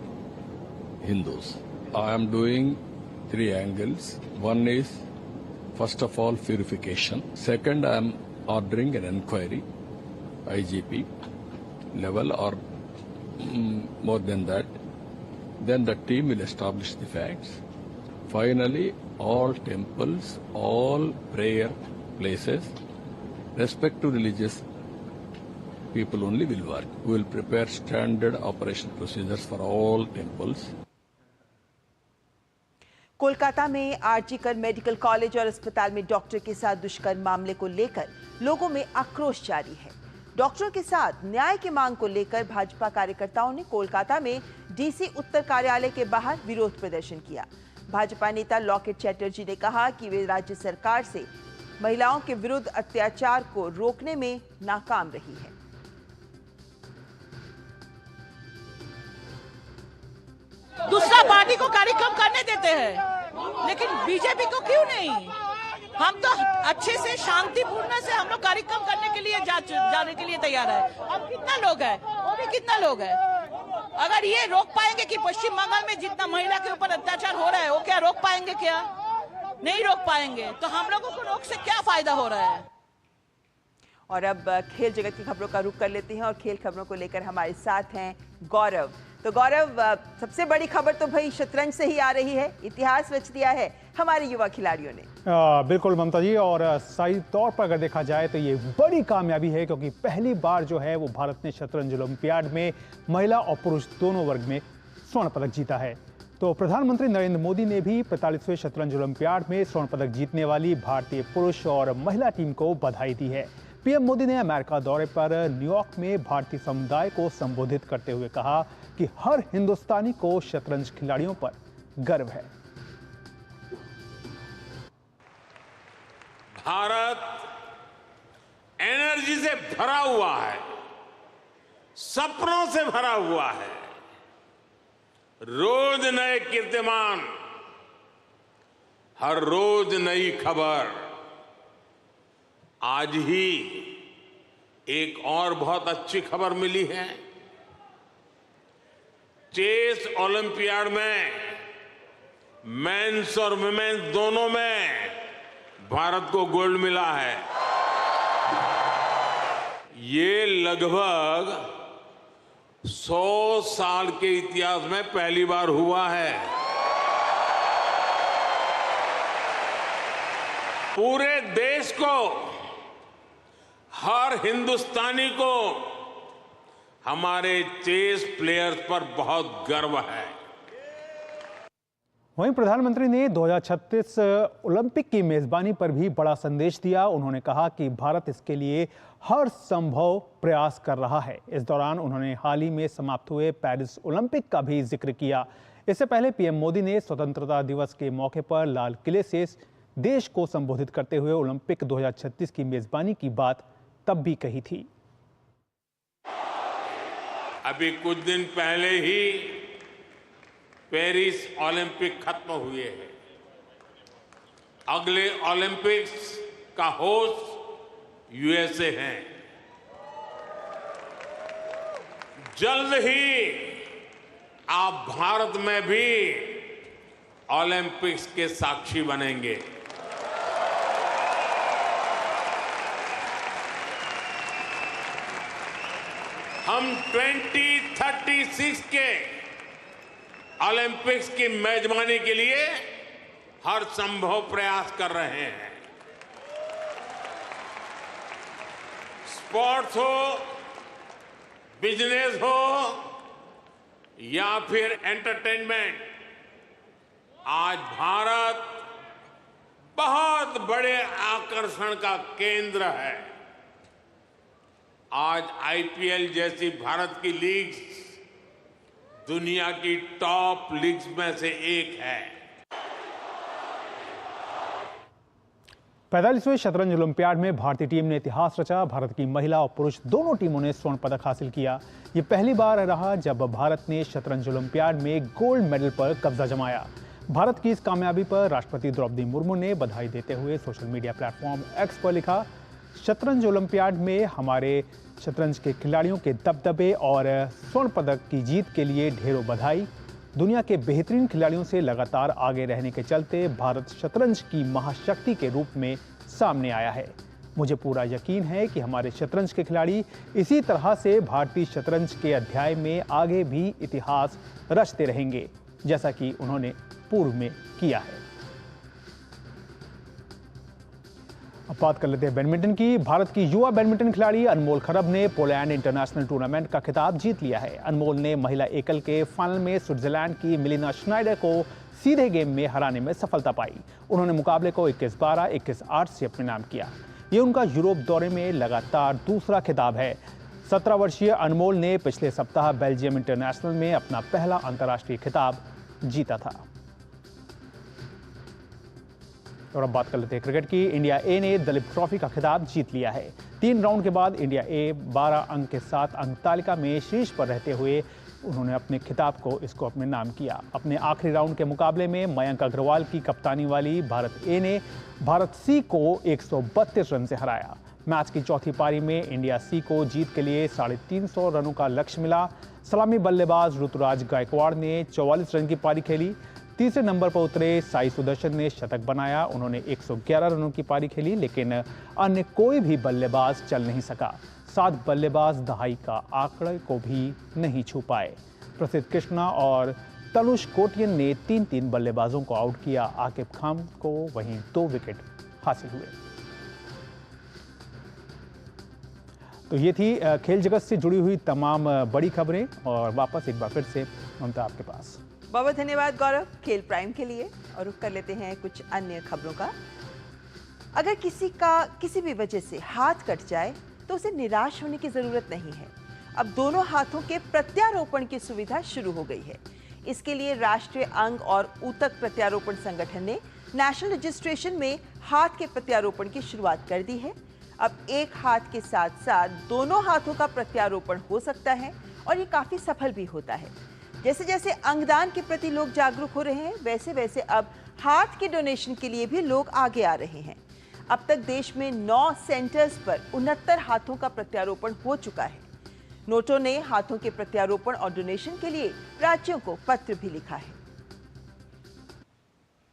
Hindus. I am doing 3 angles. One is, first of all, purification. Second, I am ordering an inquiry, IGP level or more than that. Then the team will establish the facts. Finally, all temples, all prayer places, respect to religious people only will work. We will prepare standard operation procedures for all temples. Kolkata में आरजीकर मेडिकल कॉलेज और अस्पताल में डॉक्टर के साथ दुष्कर्म मामले को लेकर लोगों में आक्रोश जारी है। डॉक्टरों के साथ न्याय की मांग को लेकर भाजपा कार्यकर्ताओं ने कोलकाता में डीसी उत्तर कार्यालय के बाहर विरोध प्रदर्शन किया। भाजपा नेता लॉकेट चैटर्जी ने कहा कि वे राज्य सरकार से महिलाओं के विरुद्ध अत्याचार को रोकने में नाकाम रही है। दूसरा पार्टी को कार्यक्रम करने देते हैं, लेकिन बीजेपी को क्यों नहीं? हम तो अच्छे से शांतिपूर्ण से हम लोग कार्यक्रम करने के लिए जाने के लिए तैयार है। अब कितना लोग है, वो भी कितना लोग है। अगर ये रोक पाएंगे कि पश्चिम बंगाल में जितना महिला के ऊपर अत्याचार हो रहा है, वो क्या रोक पाएंगे? क्या नहीं रोक पाएंगे, तो हम लोगों को रोक से क्या फायदा हो रहा है? और अब खेल जगत की खबरों का रुख कर लेते हैं और खेल खबरों को लेकर हमारे साथ हैं गौरव। तो गौरव, सबसे बड़ी खबर तो भाई शतरंज से ही आ रही है। इतिहास रच दिया है हमारे युवा खिलाड़ियों ने। बिल्कुल ममता जी, और सही तौर पर अगर देखा जाए तो ये बड़ी कामयाबी है, क्योंकि पहली बार जो है वो भारत ने शतरंज ओलंपियाड में महिला और पुरुष दोनों वर्ग में स्वर्ण पदक जीता है। तो प्रधानमंत्री नरेंद्र मोदी ने भी 45वें शतरंज ओलंपियाड में स्वर्ण पदक जीतने वाली भारतीय पुरुष और महिला टीम को बधाई दी है। पीएम मोदी ने अमेरिका दौरे पर न्यूयॉर्क में भारतीय समुदाय को संबोधित करते हुए कहा कि हर हिंदुस्तानी को शतरंज खिलाड़ियों पर गर्व है। भारत एनर्जी से भरा हुआ है, सपनों से भरा हुआ है। रोज नए कीर्तिमान, हर रोज नई खबर। आज ही एक और बहुत अच्छी खबर मिली है। चेस ओलंपियाड में मेंस और वुमेन्स दोनों में भारत को गोल्ड मिला है। ये लगभग 100 साल के इतिहास में पहली बार हुआ है। पूरे देश को, हर हिंदुस्तानी को हमारे चेस प्लेयर्स पर बहुत गर्व है। वहीं प्रधानमंत्री ने 2036 ओलंपिक की मेजबानी पर भी बड़ा संदेश दिया। उन्होंने कहा कि भारत इसके लिए हर संभव प्रयास कर रहा है। इस दौरान उन्होंने हाल ही में समाप्त हुए पेरिस ओलंपिक का भी जिक्र किया। इससे पहले पीएम मोदी ने स्वतंत्रता दिवस के मौके पर लाल किले से देश को संबोधित करते हुए ओलंपिक 2036 की मेजबानी की बात तब भी कही थी। अभी कुछ दिन पहले ही पेरिस ओलंपिक खत्म हुए हैं। अगले ओलंपिक्स का होस्ट यूएसए है। जल्द ही आप भारत में भी ओलंपिक्स के साक्षी बनेंगे। हम 2036 के ओलंपिक्स की मेजबानी के लिए हर संभव प्रयास कर रहे हैं। स्पोर्ट्स हो, बिजनेस हो या फिर एंटरटेनमेंट, आज भारत बहुत बड़े आकर्षण का केंद्र है। आज आईपीएल जैसी भारत की लीग्स दुनिया की टॉप लीग्स में से एक है। 45वें शतरंज ओलंपियाड में भारतीय टीम ने इतिहास रचा। भारत की महिला और पुरुष दोनों टीमों ने स्वर्ण पदक हासिल किया। ये पहली बार रहा जब भारत ने शतरंज ओलंपियाड में गोल्ड मेडल पर कब्जा जमाया। भारत की इस कामयाबी पर राष्ट्रपति द्रौपदी मुर्मू ने बधाई देते हुए सोशल मीडिया प्लेटफॉर्म एक्स पर लिखा, शतरंज ओलंपियाड में हमारे शतरंज के खिलाड़ियों के दबदबे और स्वर्ण पदक की जीत के लिए ढेरों बधाई। दुनिया के बेहतरीन खिलाड़ियों से लगातार आगे रहने के चलते भारत शतरंज की महाशक्ति के रूप में सामने आया है। मुझे पूरा यकीन है कि हमारे शतरंज के खिलाड़ी इसी तरह से भारतीय शतरंज के अध्याय में आगे भी इतिहास रचते रहेंगे, जैसा कि उन्होंने पूर्व में किया है। अब बात कर लेते हैं बैडमिंटन की। भारत की युवा बैडमिंटन खिलाड़ी अनमोल खरब ने पोलैंड इंटरनेशनल टूर्नामेंट का खिताब जीत लिया है। अनमोल ने महिला एकल के फाइनल में स्विट्जरलैंड की मिलिना श्नाइडर को सीधे गेम में हराने में सफलता पाई। उन्होंने मुकाबले को 21-12, 21-8 से अपने नाम किया। ये उनका यूरोप दौरे में लगातार दूसरा खिताब है। 17 वर्षीय अनमोल ने पिछले सप्ताह बेल्जियम इंटरनेशनल में अपना पहला अंतर्राष्ट्रीय खिताब जीता था। और अब बात कर लेते हैं क्रिकेट की। इंडिया ए ने दलीप ट्रॉफी का खिताब जीत लिया है। 3 राउंड के बाद इंडिया ए 12 अंक के साथ अंक तालिका में शीर्ष पर रहते हुए उन्होंने अपने खिताब को अपने नाम किया। अपने आखिरी राउंड के मुकाबले में मयंक अग्रवाल की कप्तानी वाली भारत ए ने भारत सी को 132 रन से हराया। मैच की चौथी पारी में इंडिया सी को जीत के लिए 350 रनों का लक्ष्य मिला। सलामी बल्लेबाज ऋतुराज गायकवाड़ ने 44 रन की पारी खेली। तीसरे नंबर पर उतरे साई सुदर्शन ने शतक बनाया। उन्होंने 111 रनों की पारी खेली, लेकिन अन्य कोई भी बल्लेबाज चल नहीं सका। 7 बल्लेबाज दहाई का आंकड़े को भी नहीं छू पाए। प्रसिद्ध कृष्णा और तनुष कोटियन ने 3-3 बल्लेबाजों को आउट किया। आकिब खान को वहीं 2 विकेट हासिल हुए। तो ये थी खेल जगत से जुड़ी हुई तमाम बड़ी खबरें, और वापस एक बार फिर से ममता आपके पास। बहुत धन्यवाद गौरव खेल प्राइम के लिए। और रुख कर लेते हैं कुछ अन्य खबरों का। अगर किसी का किसी भी वजह से हाथ कट जाए तो उसे निराश होने की जरूरत नहीं है। अब दोनों हाथों के प्रत्यारोपण की सुविधा शुरू हो गई है। इसके लिए राष्ट्रीय अंग और ऊतक प्रत्यारोपण संगठन ने नेशनल रजिस्ट्रेशन में हाथ के प्रत्यारोपण की शुरुआत कर दी है। अब एक हाथ के साथ साथ दोनों हाथों का प्रत्यारोपण हो सकता है, और ये काफी सफल भी होता है। जैसे जैसे अंगदान के प्रति लोग जागरूक हो रहे हैं, वैसे वैसे अब हाथ के डोनेशन के लिए भी लोग आगे आ रहे हैं। अब तक देश में 9 सेंटर्स पर 69 हाथों का प्रत्यारोपण हो चुका है। नोटो ने हाथों के प्रत्यारोपण और डोनेशन के लिए राज्यों को पत्र भी लिखा है।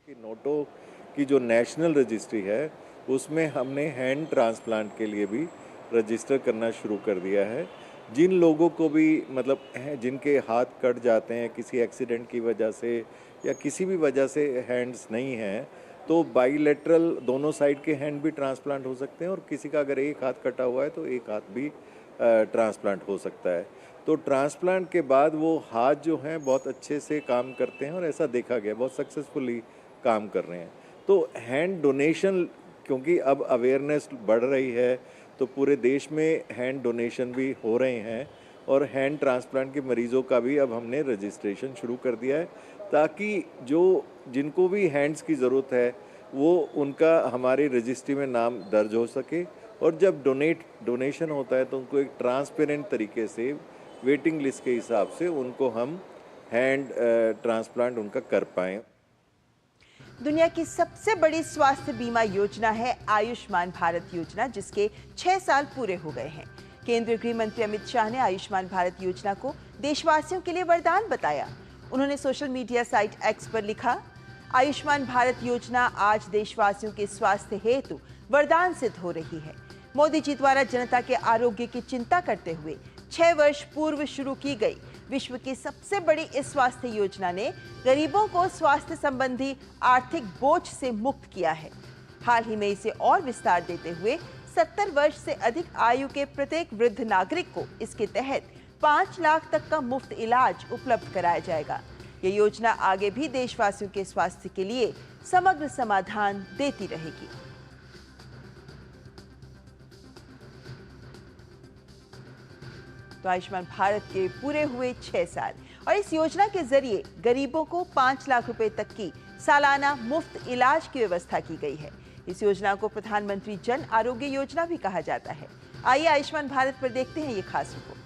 नोटो की जो नेशनल रजिस्ट्री है उसमें हमने हैंड ट्रांसप्लांट के लिए भी रजिस्टर करना शुरू कर दिया है। जिन लोगों को भी मतलब जिनके हाथ कट जाते हैं किसी एक्सीडेंट की वजह से या किसी भी वजह से हैंड्स नहीं हैं, तो बाईलेटरल दोनों साइड के हैंड भी ट्रांसप्लांट हो सकते हैं, और किसी का अगर एक हाथ कटा हुआ है तो एक हाथ भी ट्रांसप्लांट हो सकता है। तो ट्रांसप्लांट के बाद वो हाथ जो हैं बहुत अच्छे से काम करते हैं, और ऐसा देखा गया बहुत सक्सेसफुली काम कर रहे हैं। तो हैंड डोनेशन, क्योंकि अब अवेयरनेस बढ़ रही है, तो पूरे देश में हैंड डोनेशन भी हो रहे हैं, और हैंड ट्रांसप्लांट के मरीज़ों का भी अब हमने रजिस्ट्रेशन शुरू कर दिया है, ताकि जिनको भी हैंड्स की ज़रूरत है वो उनका हमारी रजिस्ट्री में नाम दर्ज हो सके। और जब डोनेशन होता है तो उनको एक ट्रांसपेरेंट तरीके से वेटिंग लिस्ट के हिसाब से उनको हम हैंड ट्रांसप्लांट उनका कर पाएँ। दुनिया की सबसे बड़ी स्वास्थ्य बीमा योजना है आयुष्मान भारत योजना, जिसके 6 साल पूरे हो गए हैं। केंद्रीय गृह मंत्री अमित शाह ने आयुष्मान भारत योजना को देशवासियों के लिए वरदान बताया। उन्होंने सोशल मीडिया साइट एक्स पर लिखा, आयुष्मान भारत योजना आज देशवासियों के स्वास्थ्य हेतु वरदान सिद्ध हो रही है। मोदी जी द्वारा जनता के आरोग्य की चिंता करते हुए 6 वर्ष पूर्व शुरू की गई विश्व की सबसे बड़ी इस स्वास्थ्य योजना ने गरीबों को स्वास्थ्य संबंधी आर्थिक बोझ से मुक्त किया है। हाल ही में इसे और विस्तार देते हुए 70 वर्ष से अधिक आयु के प्रत्येक वृद्ध नागरिक को इसके तहत 5 लाख तक का मुफ्त इलाज उपलब्ध कराया जाएगा। ये योजना आगे भी देशवासियों के स्वास्थ्य के लिए समग्र समाधान देती रहेगी। तो आयुष्मान भारत के पूरे हुए 6 साल, और इस योजना के जरिए गरीबों को 5 लाख रुपए तक की सालाना मुफ्त इलाज की व्यवस्था की गई है। इस योजना को प्रधानमंत्री जन आरोग्य योजना भी कहा जाता है। आइए आयुष्मान भारत पर देखते हैं ये खास रिपोर्ट।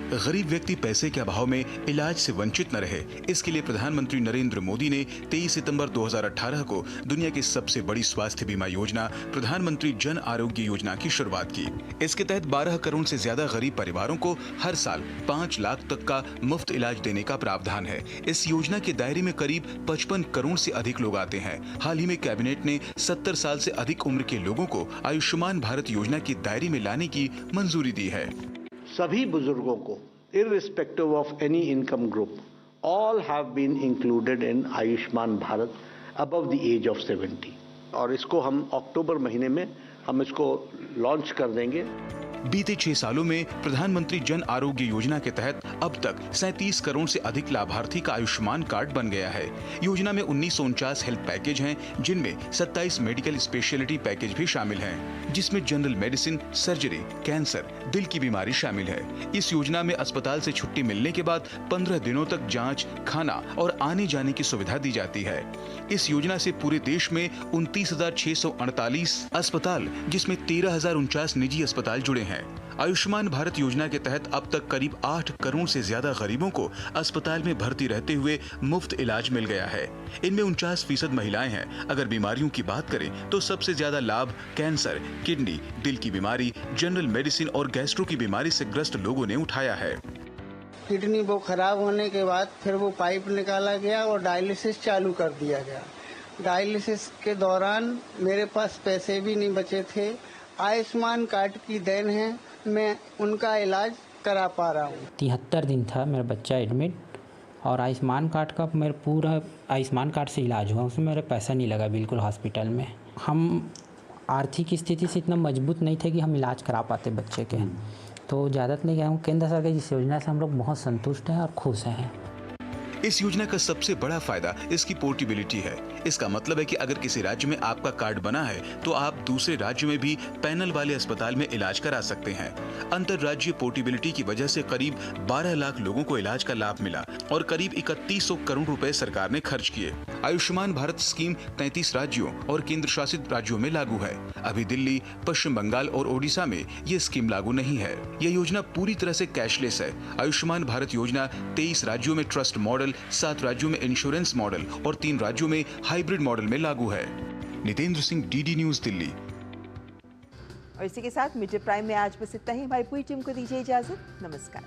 गरीब व्यक्ति पैसे के अभाव में इलाज से वंचित न रहे, इसके लिए प्रधानमंत्री नरेंद्र मोदी ने 23 सितंबर 2018 को दुनिया की सबसे बड़ी स्वास्थ्य बीमा योजना प्रधानमंत्री जन आरोग्य योजना की शुरुआत की। इसके तहत 12 करोड़ से ज्यादा गरीब परिवारों को हर साल 5 लाख तक का मुफ्त इलाज देने का प्रावधान है। इस योजना के दायरे में करीब 55 करोड़ से अधिक लोग आते हैं। हाल ही में कैबिनेट ने 70 साल से अधिक उम्र के लोगों को आयुष्मान भारत योजना के दायरे में लाने की मंजूरी दी है। सभी बुजुर्गों को irrespective of any income group, all have been included in Ayushman Bharat above the age of 70 और इसको हम अक्टूबर महीने में हम इसको लॉन्च कर देंगे। बीते 6 सालों में प्रधानमंत्री जन आरोग्य योजना के तहत अब तक 37 करोड़ से अधिक लाभार्थी का आयुष्मान कार्ड बन गया है। योजना में 1949 हेल्थ पैकेज हैं, जिनमें 27 मेडिकल स्पेशलिटी पैकेज भी शामिल हैं, जिसमें जनरल मेडिसिन, सर्जरी, कैंसर, दिल की बीमारी शामिल है। इस योजना में अस्पताल से छुट्टी मिलने के बाद 15 दिनों तक जांच, खाना और आने जाने की सुविधा दी जाती है। इस योजना से पूरे देश में 29,648 अस्पताल, जिसमें 13,049 निजी अस्पताल जुड़े हैं। आयुष्मान भारत योजना के तहत अब तक करीब 8 करोड़ से ज्यादा गरीबों को अस्पताल में भर्ती रहते हुए मुफ्त इलाज मिल गया है। इनमें 49% महिलाएं हैं। अगर बीमारियों की बात करें तो सबसे ज्यादा लाभ कैंसर, किडनी, दिल की बीमारी, जनरल मेडिसिन और गैस्ट्रो की बीमारी से ग्रस्त लोगों ने उठाया है। किडनी वो खराब होने के बाद फिर वो पाइप निकाला गया और डायलिसिस चालू कर दिया गया। डायलिसिस के दौरान मेरे पास पैसे भी नहीं बचे थे। आयुष्मान कार्ड की देन है, मैं उनका इलाज करा पा रहा हूँ। 73 दिन था मेरा बच्चा एडमिट और आयुष्मान कार्ड का मेरा पूरा आयुष्मान कार्ड से इलाज हुआ, उसमें मेरा पैसा नहीं लगा बिल्कुल हॉस्पिटल में। हम आर्थिक स्थिति से इतना मजबूत नहीं थे कि हम इलाज करा पाते बच्चे के, तो ज़्यादा नहीं गया हूँ। केंद्र सरकार की इस योजना से हम लोग बहुत संतुष्ट हैं और खुश हैं। इस योजना का सबसे बड़ा फायदा इसकी पोर्टेबिलिटी है। इसका मतलब है कि अगर किसी राज्य में आपका कार्ड बना है तो आप दूसरे राज्य में भी पैनल वाले अस्पताल में इलाज करा सकते हैं। अंतर्राज्यीय पोर्टेबिलिटी की वजह से करीब 12 लाख लोगों को इलाज का लाभ मिला और करीब 3100 करोड़ रुपए सरकार ने खर्च किए। आयुष्मान भारत स्कीम 33 राज्यों और केंद्र शासित राज्यों में लागू है। अभी दिल्ली, पश्चिम बंगाल और ओडिशा में ये स्कीम लागू नहीं है। यह योजना पूरी तरह से कैशलेस है। आयुष्मान भारत योजना 23 राज्यों में ट्रस्ट मॉडल, 7 राज्यों में इंश्योरेंस मॉडल और 3 राज्यों में हाइब्रिड मॉडल में लागू है। Nitendra Singh, DD news, Delhi. और इसी के साथ मीडिया प्राइम में आज बस इतना ही। हमारी पूरी टीम को दीजिए इजाजत। नमस्कार।